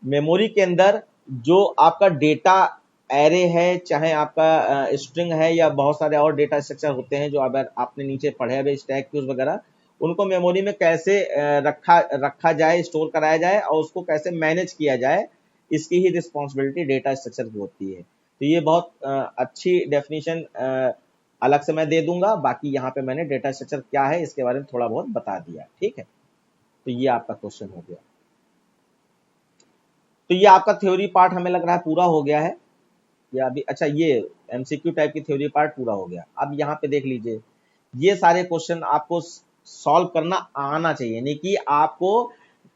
Memory के अंदर जो आपका डेटा एरे है, चाहे आपका स्ट्रिंग है या बहुत सारे और डेटा स्ट्रक्चर होते हैं जो अगर आपने नीचे पढ़े हुए स्टैक क्यूज वगैरह, उनको मेमोरी में कैसे रखा जाए, स्टोर कराया जाए और उसको कैसे मैनेज किया जाए, इसकी ही रिस्पॉन्सिबिलिटी डेटा स्ट्रक्चर की होती है। तो ये बहुत अच्छी डेफिनेशन अलग से मैं दे दूंगा। बाकी यहाँ पे मैंने डेटा स्ट्रक्चर क्या है इसके बारे में थोड़ा बहुत बता दिया, ठीक है। तो ये आपका क्वेश्चन हो गया। तो ये आपका थ्योरी पार्ट हमें लग रहा है पूरा हो गया है या अभी, अच्छा ये एमसीक्यू टाइप की थ्योरी पार्ट पूरा हो गया। अब यहाँ पे देख लीजिए, ये सारे क्वेश्चन आपको सॉल्व करना आना चाहिए, यानी कि आपको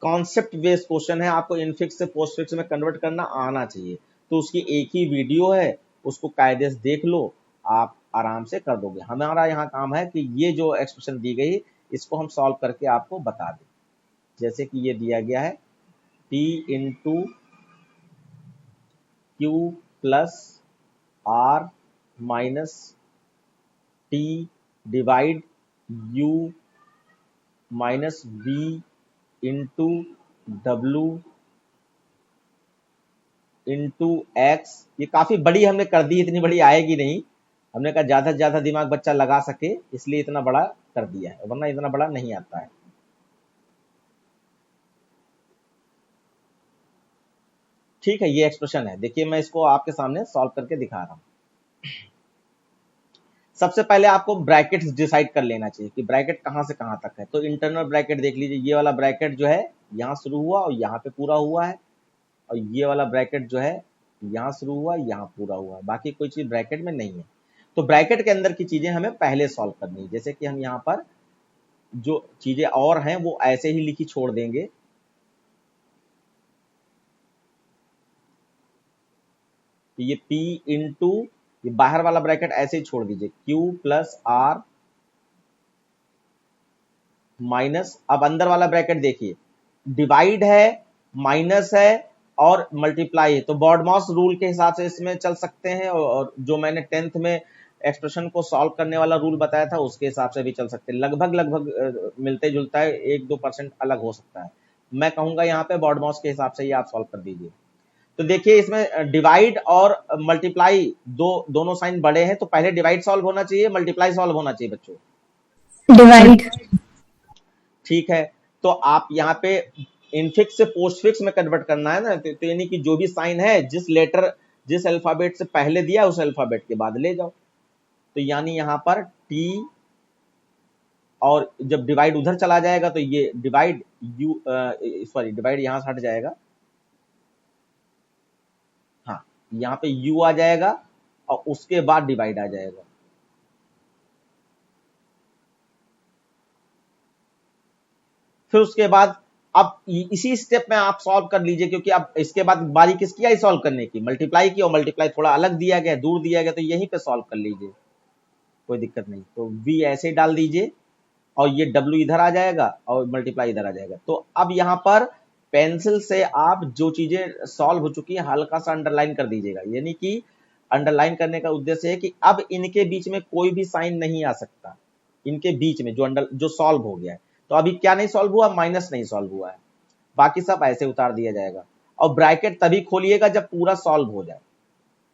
कॉन्सेप्ट बेस्ड क्वेश्चन है, आपको इनफिक्स से पोस्टफिक्स में कन्वर्ट करना आना चाहिए। तो उसकी एक ही वीडियो है, उसको कायदे से देख लो, आप आराम से कर दोगे। हमारा यहाँ काम है कि ये जो एक्सप्रेशन दी गई इसको हम सॉल्व करके आपको बता दें। जैसे कि ये दिया गया है T into Q plus R minus T divide U minus V into W into x, ये काफी बड़ी हमने कर दी, इतनी बड़ी आएगी नहीं, हमने कहा ज्यादा से ज्यादा दिमाग बच्चा लगा सके इसलिए इतना बड़ा कर दिया है, वरना इतना बड़ा नहीं आता है। ठीक है, ये एक्सप्रेशन है। देखिए मैं इसको आपके सामने सॉल्व करके दिखा रहा हूं। सबसे पहले आपको ब्रैकेट्स डिसाइड कर लेना चाहिए कि ब्रैकेट कहां से कहां तक है। तो इंटरनल ब्रैकेट देख लीजिए, ये वाला ब्रैकेट जो है यहां शुरू हुआ और यहां पे पूरा हुआ है, और ये वाला ब्रैकेट जो है यहां शुरू हुआ यहां पूरा हुआ है, बाकी कोई चीज ब्रैकेट में नहीं है। तो ब्रैकेट के अंदर की चीजें हमें पहले सॉल्व करनी है। जैसे कि हम यहाँ पर जो चीजें और हैं वो ऐसे ही लिखी छोड़ देंगे। ये P इंटू ये बाहर वाला ब्रैकेट ऐसे ही छोड़ दीजिए, Q प्लस R माइनस, अब अंदर वाला ब्रैकेट देखिए, डिवाइड है, माइनस है और मल्टीप्लाई है, तो बॉडमॉस रूल के हिसाब से इसमें चल सकते हैं, और जो मैंने 10th में एक्सप्रेशन को सॉल्व करने वाला रूल बताया था उसके हिसाब से भी चल सकते हैं। लगभग मिलते जुलता है, 1-2% अलग हो सकता है। मैं कहूंगा यहाँ पे बॉडमॉस के हिसाब से ही आप सॉल्व कर दीजिए। तो देखिए इसमें डिवाइड और मल्टीप्लाई दोनों साइन बड़े हैं, तो पहले डिवाइड सॉल्व होना चाहिए, मल्टीप्लाई सॉल्व होना चाहिए बच्चों। डिवाइड। ठीक है, तो आप यहाँ पे इनफिक्स से पोस्टफिक्स में कन्वर्ट करना है ना, तो यानी कि जो भी साइन है जिस अल्फाबेट से पहले दिया उस अल्फाबेट के बाद ले जाओ। तो यानी यहाँ पर T, और जब डिवाइड उधर चला जाएगा तो ये डिवाइड डिवाइड यहां से हट जाएगा, हाँ यहाँ पे U आ जाएगा और उसके बाद डिवाइड आ जाएगा। फिर उसके बाद अब इसी स्टेप में आप सॉल्व कर लीजिए, क्योंकि अब इसके बाद बारी किसकी आई सॉल्व करने की, मल्टीप्लाई की, और मल्टीप्लाई थोड़ा अलग दिया गया, दूर दिया गया, तो यहीं पे सॉल्व कर लीजिए, कोई दिक्कत नहीं। तो V ऐसे डाल दीजिए और ये W इधर आ जाएगा और मल्टीप्लाई इधर आ जाएगा। तो अब यहाँ पर पेंसिल से आप जो चीजें सॉल्व हो चुकी हैं हल्का सा अंडरलाइन कर दीजिएगा, यानी कि अंडरलाइन करने का उद्देश्य है कि अब इनके बीच में कोई भी साइन नहीं आ सकता, इनके बीच में जो सॉल्व हो गया है। तो अभी क्या नहीं सॉल्व हुआ, माइनस नहीं सॉल्व हुआ है, बाकी सब ऐसे उतार दिया जाएगा। और ब्रैकेट तभी खोलिएगा जब पूरा सॉल्व हो जाए,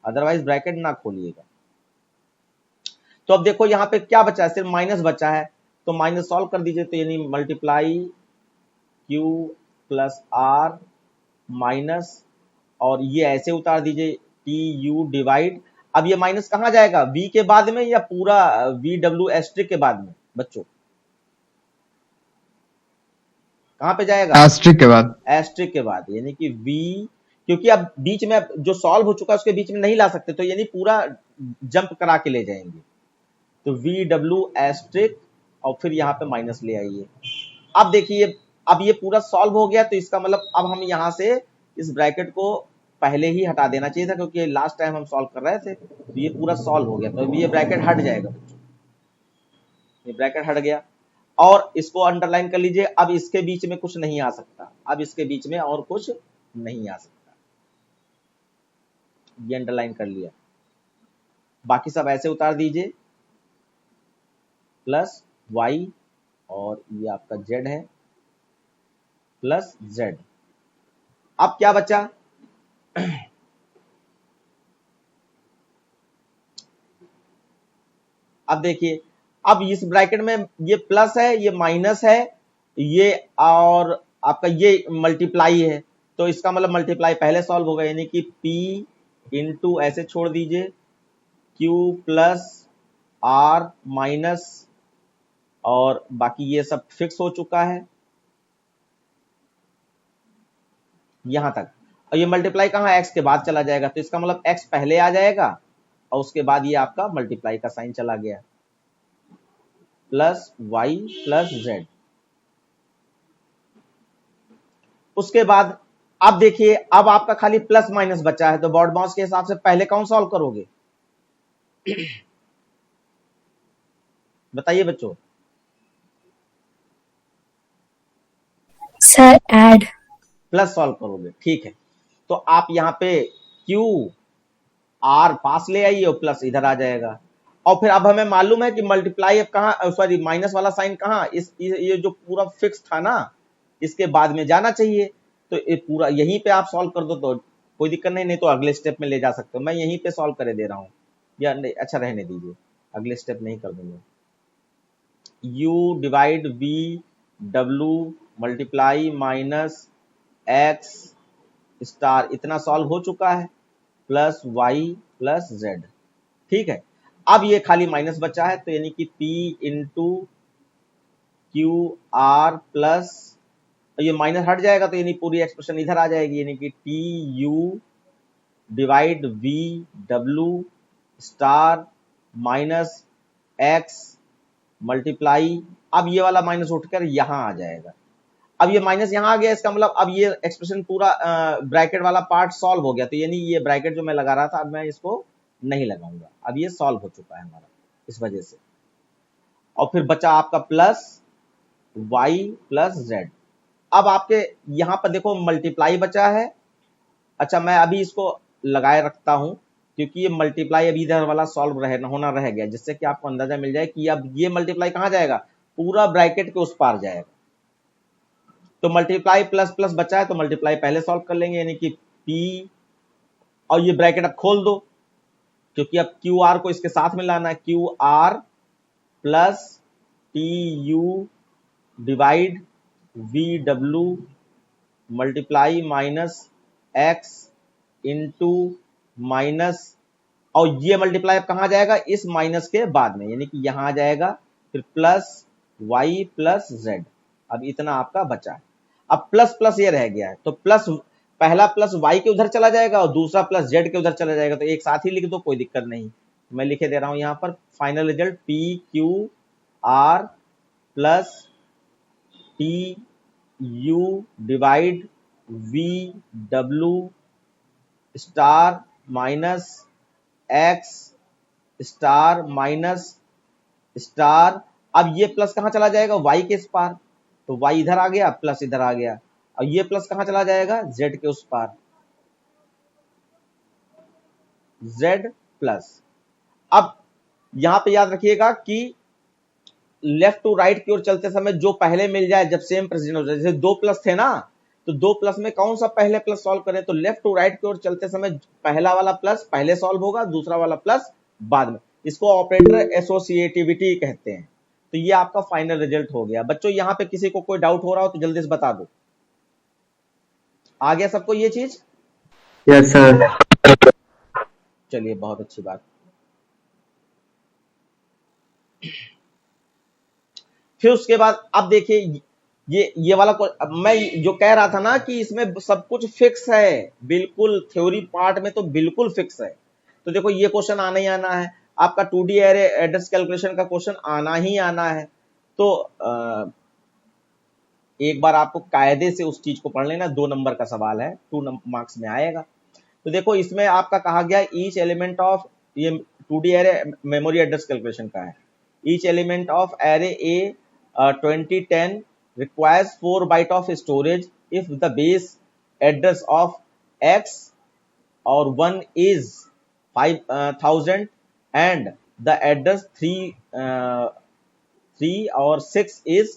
अदरवाइज ब्रैकेट ना खोलिएगा। तो अब देखो यहाँ पे क्या बचा है, सिर्फ माइनस बचा है, तो माइनस सॉल्व कर दीजिए। तो यानी multiply Q plus R minus, और ये ऐसे उतार दीजिए TU डिवाइड। अब ये माइनस कहां जाएगा, V के बाद में या पूरा VW एस्ट्रिक के बाद में बच्चों, कहां पे जाएगा, एस्ट्रिक के बाद। एस्ट्रिक के बाद, यानी कि V, क्योंकि अब बीच में जो सॉल्व हो चुका है उसके बीच में नहीं ला सकते, तो यानी पूरा जंप करा के ले जाएंगे। तो VW एस्ट्रिक और फिर यहाँ पे माइनस ले आइए। अब देखिए अब ये पूरा सॉल्व हो गया, तो इसका मतलब अब हम यहाँ से इस ब्रैकेट को पहले ही हटा देना चाहिए था, क्योंकि लास्ट टाइम हम सॉल्व कर रहे थे, तो ये पूरा सॉल्व हो गया, तो ये ब्रैकेट हट जाएगा बच्चों, ये ब्रैकेट हट गया। और इसको अंडरलाइन कर लीजिए, अब इसके बीच में कुछ नहीं आ सकता, अब इसके बीच में और कुछ नहीं आ सकता, ये अंडरलाइन कर लिया। बाकी सब ऐसे उतार दीजिए, प्लस Y और ये आपका Z है प्लस Z। अब क्या बचा, अब देखिए, अब इस ब्रैकेट में ये प्लस है, ये माइनस है, ये और आपका ये मल्टीप्लाई है, तो इसका मतलब मल्टीप्लाई पहले सॉल्व होगा, यानी कि P इंटू ऐसे छोड़ दीजिए Q प्लस R माइनस, और बाकी ये सब फिक्स हो चुका है यहां तक। और ये मल्टीप्लाई कहां, x के बाद चला जाएगा, तो इसका मतलब x पहले आ जाएगा और उसके बाद ये आपका मल्टीप्लाई का साइन चला गया, प्लस Y प्लस Z। उसके बाद अब देखिए, अब आपका खाली प्लस माइनस बचा है, तो बॉडमॉस के हिसाब से पहले कौन सॉल्व करोगे बताइए बच्चों। Sir add. प्लस सॉल्व करोगे, ठीक है। तो आप यहाँ पे Q R पास ले आइए और प्लस इधर आ जाएगा। और फिर अब हमें मालूम है कि मल्टीप्लाई अब कहां, सॉरी माइनस वाला साइन कहां, ये जो पूरा फिक्स था ना, इसके बाद में जाना चाहिए, तो ये पूरा यहीं पे आप सॉल्व कर दो तो कोई दिक्कत नहीं, नहीं तो अगले स्टेप में ले जा सकते हो, मैं यहीं पे सॉल्व करे दे रहा हूँ, या नहीं, अच्छा रहने दीजिए, अगले स्टेप नहीं कर दूंगा। u divide v w multiply minus x star, इतना सॉल्व हो चुका है, प्लस y प्लस z। ठीक है, अब ये खाली माइनस बचा है, तो यानी कि p into Q R plus, ये माइनस हट जाएगा तो यानी पूरी एक्सप्रेशन इधर आ जाएगी, यानी कि T U divide V W star minus x multiply, अब ये वाला माइनस उठकर यहां आ जाएगा। अब ये माइनस यहां आ गया, इसका मतलब अब ये एक्सप्रेशन पूरा ब्रैकेट वाला पार्ट सॉल्व हो गया, तो यानी ये ब्रैकेट जो मैं लगा रहा था अब मैं इसको नहीं लगाऊंगा, अब ये सॉल्व हो चुका है हमारा इस वजह से। और फिर बचा आपका प्लस y प्लस z। अब आपके यहां पर देखो मल्टीप्लाई बचा है, अच्छा मैं अभी इसको लगाए रखता हूं क्योंकि ये मल्टीप्लाई अभी इधर वाला सॉल्व होना रह गया, जिससे कि आपको अंदाजा मिल जाए कि अब ये मल्टीप्लाई कहां जाएगा, पूरा ब्रैकेट के उस पार जाएगा। तो मल्टीप्लाई प्लस प्लस बचा है तो मल्टीप्लाई पहले सॉल्व कर लेंगे, यानी कि p, और ये ब्रैकेट अब खोल दो क्योंकि अब क्यू आर को इसके साथ में लाना है, Q R plus T U divide V W multiply minus x into minus, और ये मल्टीप्लाई अब कहां जाएगा, इस माइनस के बाद में, यानी कि यहां आ जाएगा, फिर प्लस y प्लस z। अब इतना आपका बचा है, अब प्लस प्लस ये रह गया है, तो प्लस पहला प्लस y के उधर चला जाएगा और दूसरा प्लस z के उधर चला जाएगा, तो एक साथ ही लिख दो, कोई दिक्कत नहीं, मैं लिखे दे रहा हूं यहां पर final result p q r plus T U divide V W star minus x star minus star, अब ये प्लस कहां चला जाएगा, y के इस पार, तो y इधर आ गया, प्लस इधर आ गया, और ये प्लस कहां चला जाएगा, z के उस पार, z प्लस। अब यहां पे याद रखिएगा कि लेफ्ट टू राइट की ओर चलते समय जो पहले मिल जाए, जब सेम प्रेसिडेंट हो जाए, जैसे दो प्लस थे ना, तो दो प्लस में कौन सा पहले प्लस सॉल्व करें, तो लेफ्ट टू राइट की ओर चलते समय पहला वाला प्लस पहले सॉल्व होगा, दूसरा वाला प्लस बाद में, इसको ऑपरेटर एसोसिएटिविटी कहते हैं। तो ये आपका फाइनल रिजल्ट हो गया। बच्चों यहां पे किसी को कोई डाउट हो रहा हो तो जल्दी से बता दो, आ गया सबको ये चीज? Yes sir. चलिए बहुत अच्छी बात। फिर उसके बाद अब देखिए ये वाला मैं जो कह रहा था ना कि इसमें सब कुछ फिक्स है, बिल्कुल थ्योरी पार्ट में तो बिल्कुल फिक्स है। तो देखो ये क्वेश्चन आना ही आना है, आपका 2D एरे एड्रेस कैलकुलेशन का क्वेश्चन आना ही आना है। तो एक बार आपको कायदे से उस चीज को पढ़ लेना, 2 नंबर का सवाल है, 2 मार्क्स में आएगा। तो देखो इसमें आपका कहा गया ईच एलिमेंट ऑफ, ये 2D array memory address calculation का है, each element of array A 2010 requires 4 byte of storage if the base address of x or 1 is 5000 and the address 3 or 6 is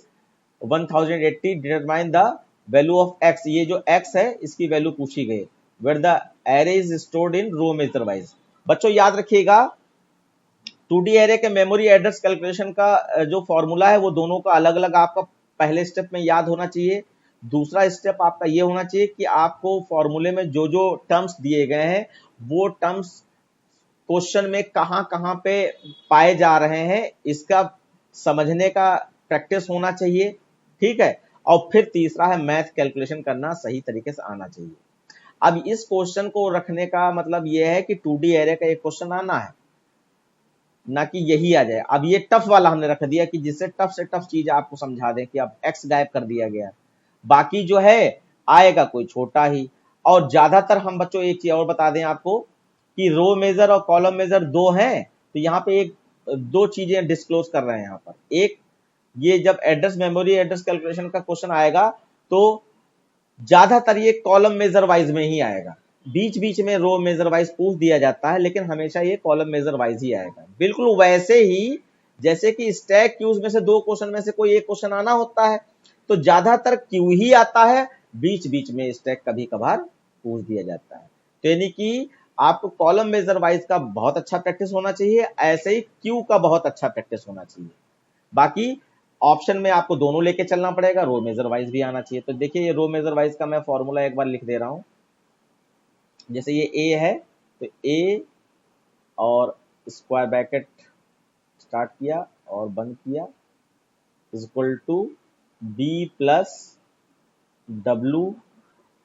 1080, determine the value of x। ये जो x है इसकी value पूछी गई, where the array is stored in row measure wise। बच्चों याद रखिएगा 2D array के मेमोरी एड्रेस कैलकुलेशन का जो फॉर्मूला है वो दोनों का अलग अलग आपका पहले स्टेप में याद होना चाहिए। दूसरा स्टेप आपका ये होना चाहिए कि आपको फॉर्मूले में जो जो टर्म्स दिए गए हैं वो टर्म्स क्वेश्चन में कहां कहां पे पाए जा रहे हैं इसका समझने का प्रैक्टिस होना चाहिए, ठीक है। और फिर तीसरा है मैथ कैलकुलेशन करना सही तरीके से आना चाहिए। अब इस क्वेश्चन को रखने का मतलब यह है कि 2D एरे का एक क्वेश्चन आना है, ना कि यही आ जाए। अब ये टफ वाला हमने रख दिया कि जिससे टफ से टफ चीज आपको समझा दें कि अब एक्स गायब कर दिया गया, बाकी जो है आएगा कोई छोटा ही। और ज्यादातर हम बच्चों एक चीज और बता दें आपको कि रो मेजर और कॉलम मेजर 2 हैं, तो यहाँ पे 2 चीजें डिस्क्लोज कर रहे हैं यहाँ पर। एक, ये जब एड्रेस मेमोरी एड्रेस कैलकुलेशन का क्वेश्चन आएगा तो ज्यादातर ये कॉलम मेजर वाइज में ही आएगा, बीच बीच में रो मेजर वाइज पूछ दिया जाता है, लेकिन हमेशा ये कॉलम मेजर वाइज ही आएगा। बिल्कुल वैसे ही जैसे कि स्टैक क्यूज में से 2 क्वेश्चन में से कोई एक क्वेश्चन आना होता है, तो ज्यादातर क्यू ही आता है, बीच बीच में स्टैक कभी कभार पूछ दिया जाता है। तो यानी कि आपको कॉलम मेजर वाइज का बहुत अच्छा प्रैक्टिस होना चाहिए, ऐसे ही क्यू का बहुत अच्छा प्रैक्टिस होना चाहिए। बाकी ऑप्शन में आपको दोनों लेके चलना पड़ेगा, रो मेजर वाइज भी आना चाहिए। तो देखिए ये रो मेजर वाइज का मैं फॉर्मूला एक बार लिख दे रहा हूं। जैसे ये ए है तो ए और स्क्वायर ब्रैकेट स्टार्ट किया और बंद किया is equal to B plus W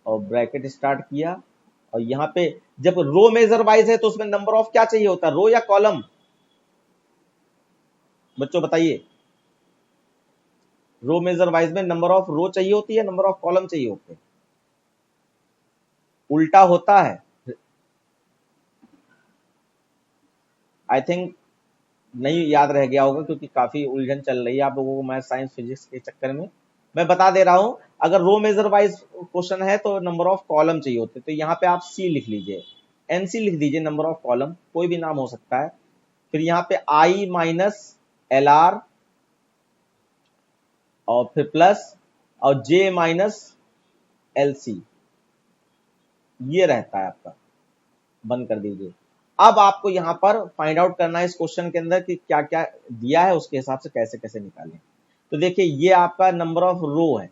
और ब्रैकेट स्टार्ट किया। और यहाँ पे जब रो मेजर वाइज है तो उसमें नंबर ऑफ क्या चाहिए होता है, रो या कॉलम? बच्चों बताइए, रो मेजर वाइज में नंबर ऑफ रो चाहिए होती है, नंबर ऑफ कॉलम चाहिए होते हैं? उल्टा होता है। आई थिंक नहीं याद रह गया होगा क्योंकि काफी उलझन चल रही है आप लोगों को मैथ साइंस फिजिक्स के चक्कर में। मैं बता दे रहा हूं, अगर रो मेजर वाइज क्वेश्चन है तो नंबर ऑफ कॉलम चाहिए होते, तो यहाँ पे आप सी लिख लीजिए, एनसी लिख दीजिए, नंबर ऑफ कॉलम कोई भी नाम हो सकता है। फिर यहाँ पे आई माइनस एल आर और फिर प्लस और जे माइनस एल सी, ये रहता है आपका। बंद कर दीजिए। अब आपको यहां पर फाइंड आउट करना है इस क्वेश्चन के अंदर कि क्या क्या दिया है, उसके हिसाब से कैसे कैसे निकालें। तो देखिए ये आपका नंबर ऑफ रो है,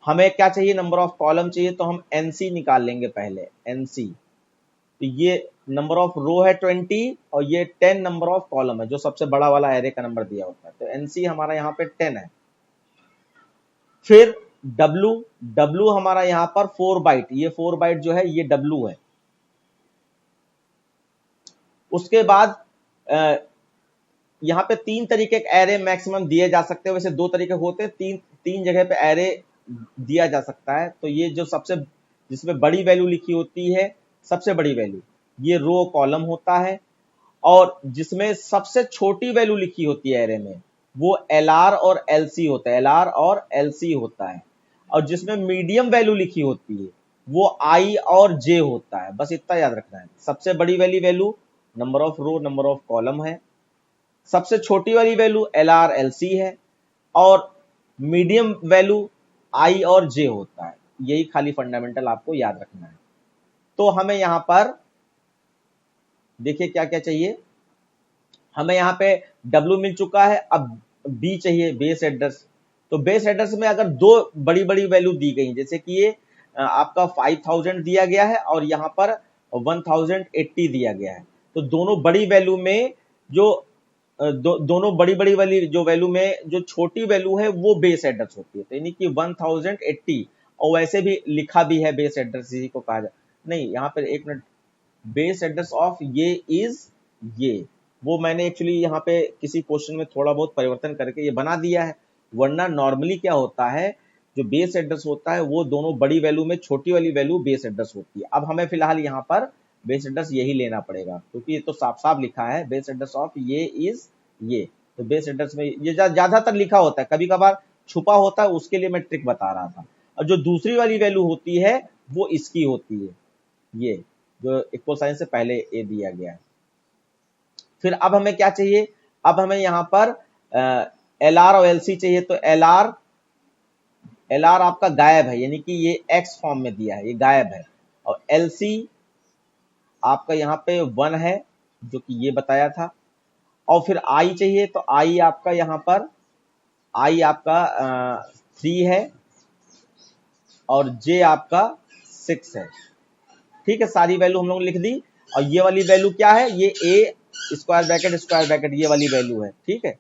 हमें क्या चाहिए, नंबर ऑफ कॉलम चाहिए, तो हम एनसी निकाल लेंगे पहले, एनसी। तो ये नंबर ऑफ रो है 20 और ये 10 नंबर ऑफ कॉलम है, जो सबसे बड़ा वाला एरे का नंबर दिया होता है। तो एनसी हमारा यहाँ पे 10 है। फिर डब्लू हमारा यहाँ पर 4 बाइट, ये 4 बाइट जो है ये डब्लू है। उसके बाद यहाँ पे 3 तरीके के एरे मैक्सिमम दिए जा सकते हैं, वैसे 2 तरीके होते हैं, तीन जगह पे एरे दिया जा सकता है। तो ये जो सबसे जिसमें बड़ी वैल्यू लिखी होती है, सबसे बड़ी वैल्यू, ये रो कॉलम होता है। और जिसमें सबसे छोटी वैल्यू लिखी होती है एरे में, वो LR और LC होता है, LR और LC होता है। और जिसमें मीडियम वैल्यू लिखी होती है वो I और J होता है। बस इतना याद रखना है, सबसे बड़ी वाली value number of row number of column है, सबसे छोटी वाली वैल्यू LR LC है, और मीडियम वैल्यू I और J होता है। यही खाली फंडामेंटल आपको याद रखना है। तो हमें यहां पर देखिए क्या क्या चाहिए, हमें यहाँ पे W मिल चुका है, अब B चाहिए, बेस एड्रेस। तो बेस एड्रेस में अगर 2 बड़ी बड़ी वैल्यू दी गई, जैसे कि ये आपका 5000 दिया गया है और यहाँ पर 1080 दिया गया है, तो दोनों बड़ी वैल्यू में जो दोनों बड़ी बड़ी वाली जो वैल्यू में जो छोटी वैल्यू है वो बेस एड्रेस होती है। तो यानी कि 1080, और वैसे भी लिखा भी है बेस एड्रेस, इसी को कहा जाए, नहीं यहाँ पर एक मिनट, बेस एड्रेस ऑफ ये इज ये, वो मैंने एक्चुअली यहाँ पे किसी क्वेश्चन में थोड़ा बहुत परिवर्तन करके ये बना दिया है। वरना नॉर्मली क्या होता है, जो बेस एड्रेस होता है वो दोनों बड़ी वैल्यू में छोटी वाली वैल्यू बेस एड्रेस होती है। अब हमें फिलहाल यहाँ पर बेस एड्रेस यही लेना पड़ेगा, क्योंकि ये तो साफ साफ लिखा है बेस एड्रेस ऑफ ये इज ये। तो बेस एड्रेस में ये ज्यादातर लिखा होता है, कभी कभार छुपा होता है, उसके लिए मैं ट्रिक बता रहा था। और जो दूसरी वाली वैल्यू होती है वो इसकी होती है, ये जो इक्वल साइन से पहले ए दिया गया है। फिर अब हमें क्या चाहिए, अब हमें यहां पर LR और LC चाहिए। तो LR आपका गायब है, यानी कि ये X फॉर्म में दिया है, ये गायब है। और LC आपका यहाँ पे 1 है, जो कि ये बताया था। और फिर I चाहिए, तो I आपका यहाँ पर I आपका 3 है और J आपका 6 है। ठीक है, सारी वैल्यू हम लोग लिख दी। और ये वाली वैल्यू क्या है, ये A स्क्वायर ब्रैकेट ये वाली वैल्यू है। ठीक है,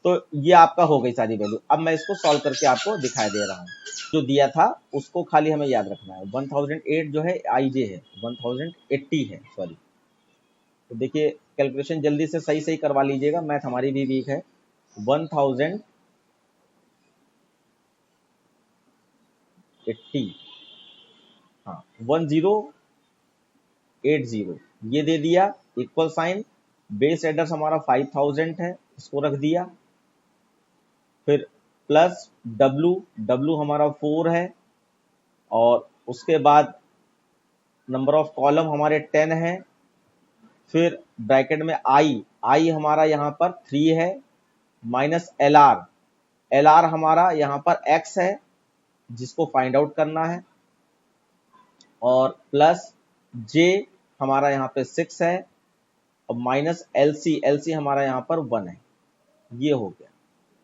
तो ये आपका हो गई सारी वैल्यू। अब मैं इसको सॉल्व करके आपको दिखाई दे रहा हूं, जो दिया था उसको खाली हमें याद रखना है। 1008 जो है IJ है, 1080 है, सॉरी। तो देखिए कैलकुलेशन जल्दी से सही करवा लीजिएगा, मैथ हमारी भी वीक है। 1080, हाँ 1080 ये दे दिया, इक्वल साइन, बेस एड्रेस हमारा 5000 है, इसको रख दिया। फिर प्लस W हमारा 4 है, और उसके बाद नंबर ऑफ कॉलम हमारे 10 है। फिर ब्रैकेट में I हमारा यहाँ पर 3 है, माइनस LR हमारा यहाँ पर X है, जिसको फाइंड आउट करना है। और प्लस जे हमारा यहाँ पे 6 है और माइनस एलसी हमारा यहाँ पर 1 है। ये हो गया।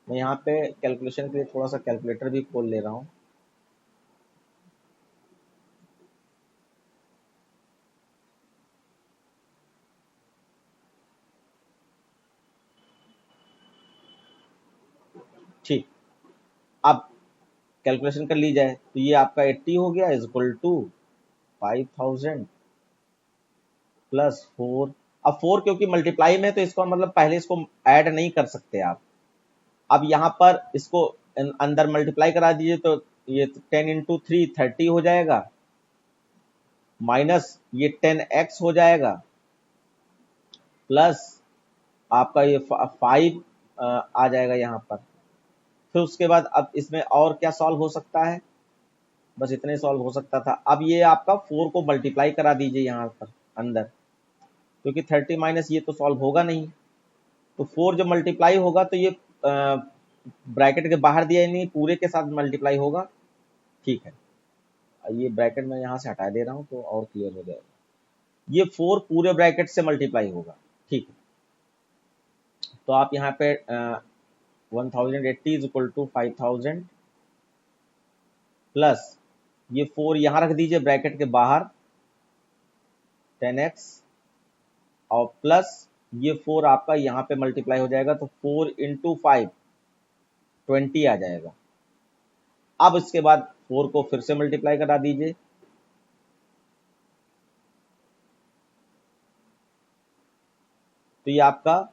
मैं यहाँ पे कैलकुलेशन के लिए थोड़ा सा कैलकुलेटर भी खोल ले रहा हूँ। ठीक, अब कैलकुलेशन कर ली जाए तो ये आपका 80 हो गया इज इक्वल टू 5000 प्लस 4। अब 4 क्योंकि मल्टीप्लाई में तो इसको मतलब पहले इसको ऐड नहीं कर सकते आप। अब यहाँ पर इसको अंदर मल्टीप्लाई करा दीजिए तो ये 10 इंटू 3 30 हो जाएगा, माइनस ये 10x हो जाएगा, प्लस आपका ये 5 आ जाएगा यहाँ पर। फिर उसके बाद अब इसमें और क्या सॉल्व हो सकता है, बस इतने सॉल्व हो सकता था। अब ये आपका 4 को मल्टीप्लाई करा दीजिए यहाँ पर अंदर, क्योंकि 30 माइनस ये तो सॉल्व होगा नहीं, तो 4 जब मल्टीप्लाई होगा तो ये ब्रैकेट के बाहर दिया ही नहीं, पूरे के साथ मल्टीप्लाई होगा। ठीक है, ये ब्रैकेट मैं यहाँ से हटा दे रहा हूँ तो और क्लियर हो जाएगा। ये 4 पूरे ब्रैकेट से मल्टीप्लाई होगा। ठीक है, तो आप यहाँ पे 1080 इज इक्वल टू 5000 प्लस ये 4 यहाँ रख दीजिए ब्रैकेट के बाहर 10x और प्लस ये 4 आपका यहाँ पे मल्टीप्लाई हो जाएगा तो 4 इंटू 5 20 आ जाएगा। अब इसके बाद 4 को फिर से मल्टीप्लाई करा दीजिए, तो ये आपका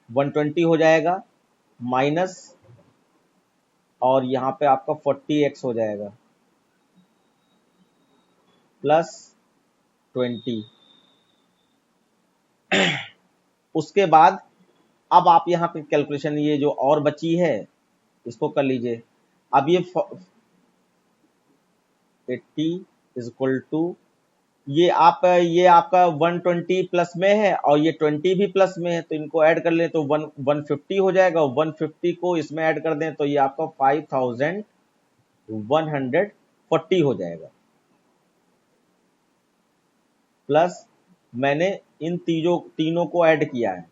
120 हो जाएगा, माइनस और यहाँ पे आपका 40x हो जाएगा प्लस 20। उसके बाद अब आप यहाँ पे कैलकुलेशन ये जो और बची है इसको कर लीजिए। अब ये 80 इज इक्वल टू ये आपका 120 प्लस में है और ये 20 भी प्लस में है, तो इनको ऐड कर लें तो 150 हो जाएगा। 150 को इसमें ऐड कर दें तो ये आपका 5140 हो जाएगा। प्लस मैंने इन तीनों को ऐड किया है,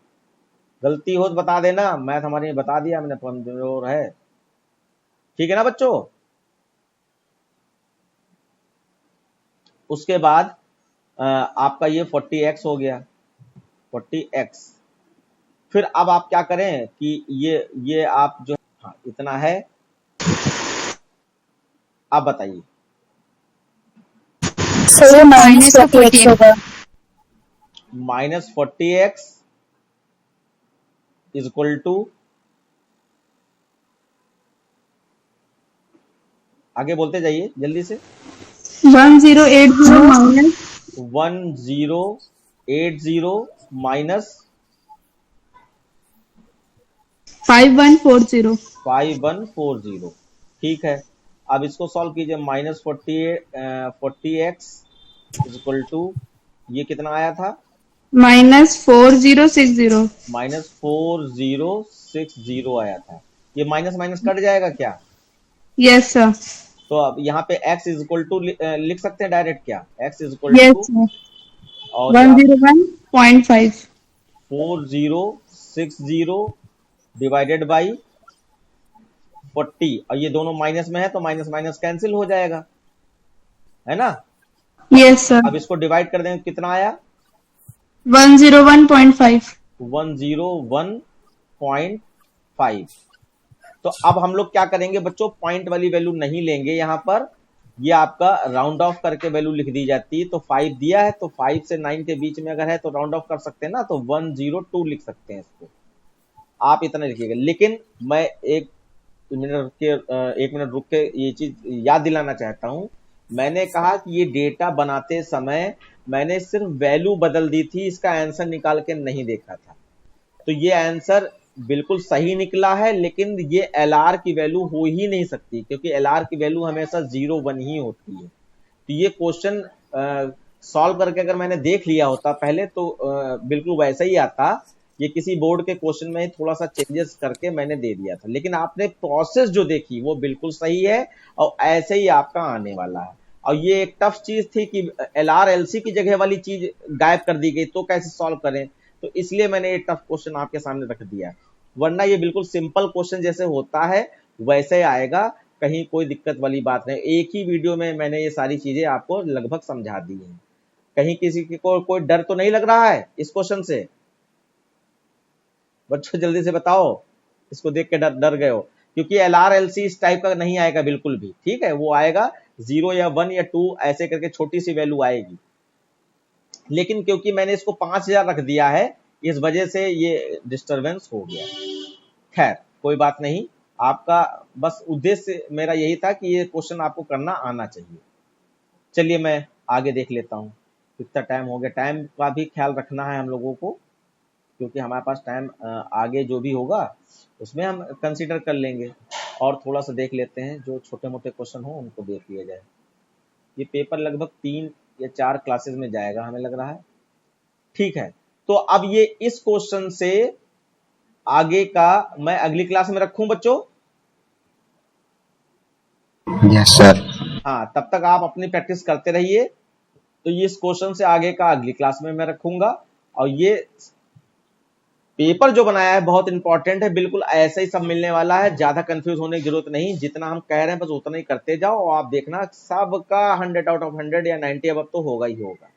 गलती हो तो बता देना, मैथ हमारे बता दिया मैंने कमजोर है। ठीक है ना बच्चों। उसके बाद आपका ये 40x हो गया, 40x। फिर अब आप क्या करें कि ये आप जो हाँ इतना है। अब बताइए माइनस 40x होगा। Minus 40x is equal to, आगे बोलते जाइए जल्दी से। 1080 माइनस 1080 माइनस 5140। ठीक है, अब इसको सॉल्व कीजिए। Minus 40x is equal to ये कितना आया था, माइनस 4060। माइनस 4060 आया था। ये माइनस माइनस कट जाएगा क्या? Yes sir. तो अब यहाँ पे x इज इक्वल टू लिख सकते हैं डायरेक्ट क्या, x इज इक्वल टू और 101.5 4060 डिवाइडेड बाई 40, और ये दोनों माइनस में है तो माइनस माइनस कैंसिल हो जाएगा, है ना। Yes sir. अब इसको डिवाइड कर दें कितना आया, 101.5। 101.5। तो अब हम लोग क्या करेंगे बच्चों, पॉइंट वाली वैल्यू नहीं लेंगे यहाँ पर, ये आपका राउंड ऑफ करके वैल्यू लिख दी जाती है। तो 5 दिया है तो 5 से 9 के बीच में अगर है तो राउंड ऑफ कर सकते हैं ना, तो 102 लिख सकते हैं इसको, आप इतना लिखिएगा। लेकिन मैं एक मिनट रुक के ये चीज याद दिलाना चाहता हूं। मैंने कहा कि ये डेटा बनाते समय मैंने सिर्फ वैल्यू बदल दी थी, इसका आंसर निकाल के नहीं देखा था। तो ये आंसर बिल्कुल सही निकला है, लेकिन ये LR की वैल्यू हो ही नहीं सकती, क्योंकि LR की वैल्यू हमेशा 0 1 ही होती है। तो ये क्वेश्चन सॉल्व करके अगर मैंने देख लिया होता पहले तो बिल्कुल वैसा ही आता, ये किसी बोर्ड के क्वेश्चन में थोड़ा सा चेंजेस करके मैंने दे दिया था, लेकिन आपने प्रोसेस जो देखी वो बिल्कुल सही है और ऐसे ही आपका आने वाला है। और ये एक टफ चीज थी कि LRLC की जगह वाली चीज गायब कर दी गई, तो कैसे सॉल्व करें, तो इसलिए मैंने ये टफ क्वेश्चन आपके सामने रख दिया। वरना ये बिल्कुल सिंपल क्वेश्चन जैसे होता है वैसे आएगा, कहीं कोई दिक्कत वाली बात नहीं। एक ही वीडियो में मैंने ये सारी चीजें आपको लगभग समझा दी हैं। कहीं किसी को कोई डर तो नहीं लग रहा है इस क्वेश्चन से? बच्चों जल्दी से बताओ, इसको देख के डर गए हो? क्योंकि LRLC इस टाइप का नहीं आएगा बिल्कुल भी, ठीक है, वो आएगा 0 या 1 या 2 ऐसे करके छोटी सी वैल्यू आएगी। लेकिन क्योंकि मैंने इसको 5000 रख दिया है, इस वजह से ये डिस्टरबेंस हो गया। खैर कोई बात नहीं, आपका बस उद्देश्य मेरा यही था कि ये क्वेश्चन आपको करना आना चाहिए। चलिए मैं आगे देख लेता हूँ, कितना टाइम हो गया। टाइम का भी ख्याल रखना है हम लोगों को, क्योंकि हमारे पास टाइम आगे जो भी होगा उसमें हम कंसीडर कर लेंगे। और थोड़ा सा देख लेते हैं, जो छोटे मोटे क्वेश्चन हो उनको देख लिया जाए। ये पेपर लगभग 3 या 4 क्लासेस में जाएगा हमें लग रहा है, ठीक है। तो अब ये इस क्वेश्चन से आगे का मैं अगली क्लास में रखूं बच्चों? Yes sir. हाँ, तब तक आप अपनी प्रैक्टिस करते रहिए। तो ये इस क्वेश्चन से आगे का अगली क्लास में मैं रखूंगा। और ये पेपर जो बनाया है बहुत इंपॉर्टेंट है, बिल्कुल ऐसा ही सब मिलने वाला है, ज्यादा कंफ्यूज होने की जरूरत नहीं। जितना हम कह रहे हैं बस उतना ही करते जाओ और आप देखना सबका 100 आउट ऑफ 100 या 90 अब तो होगा ही होगा।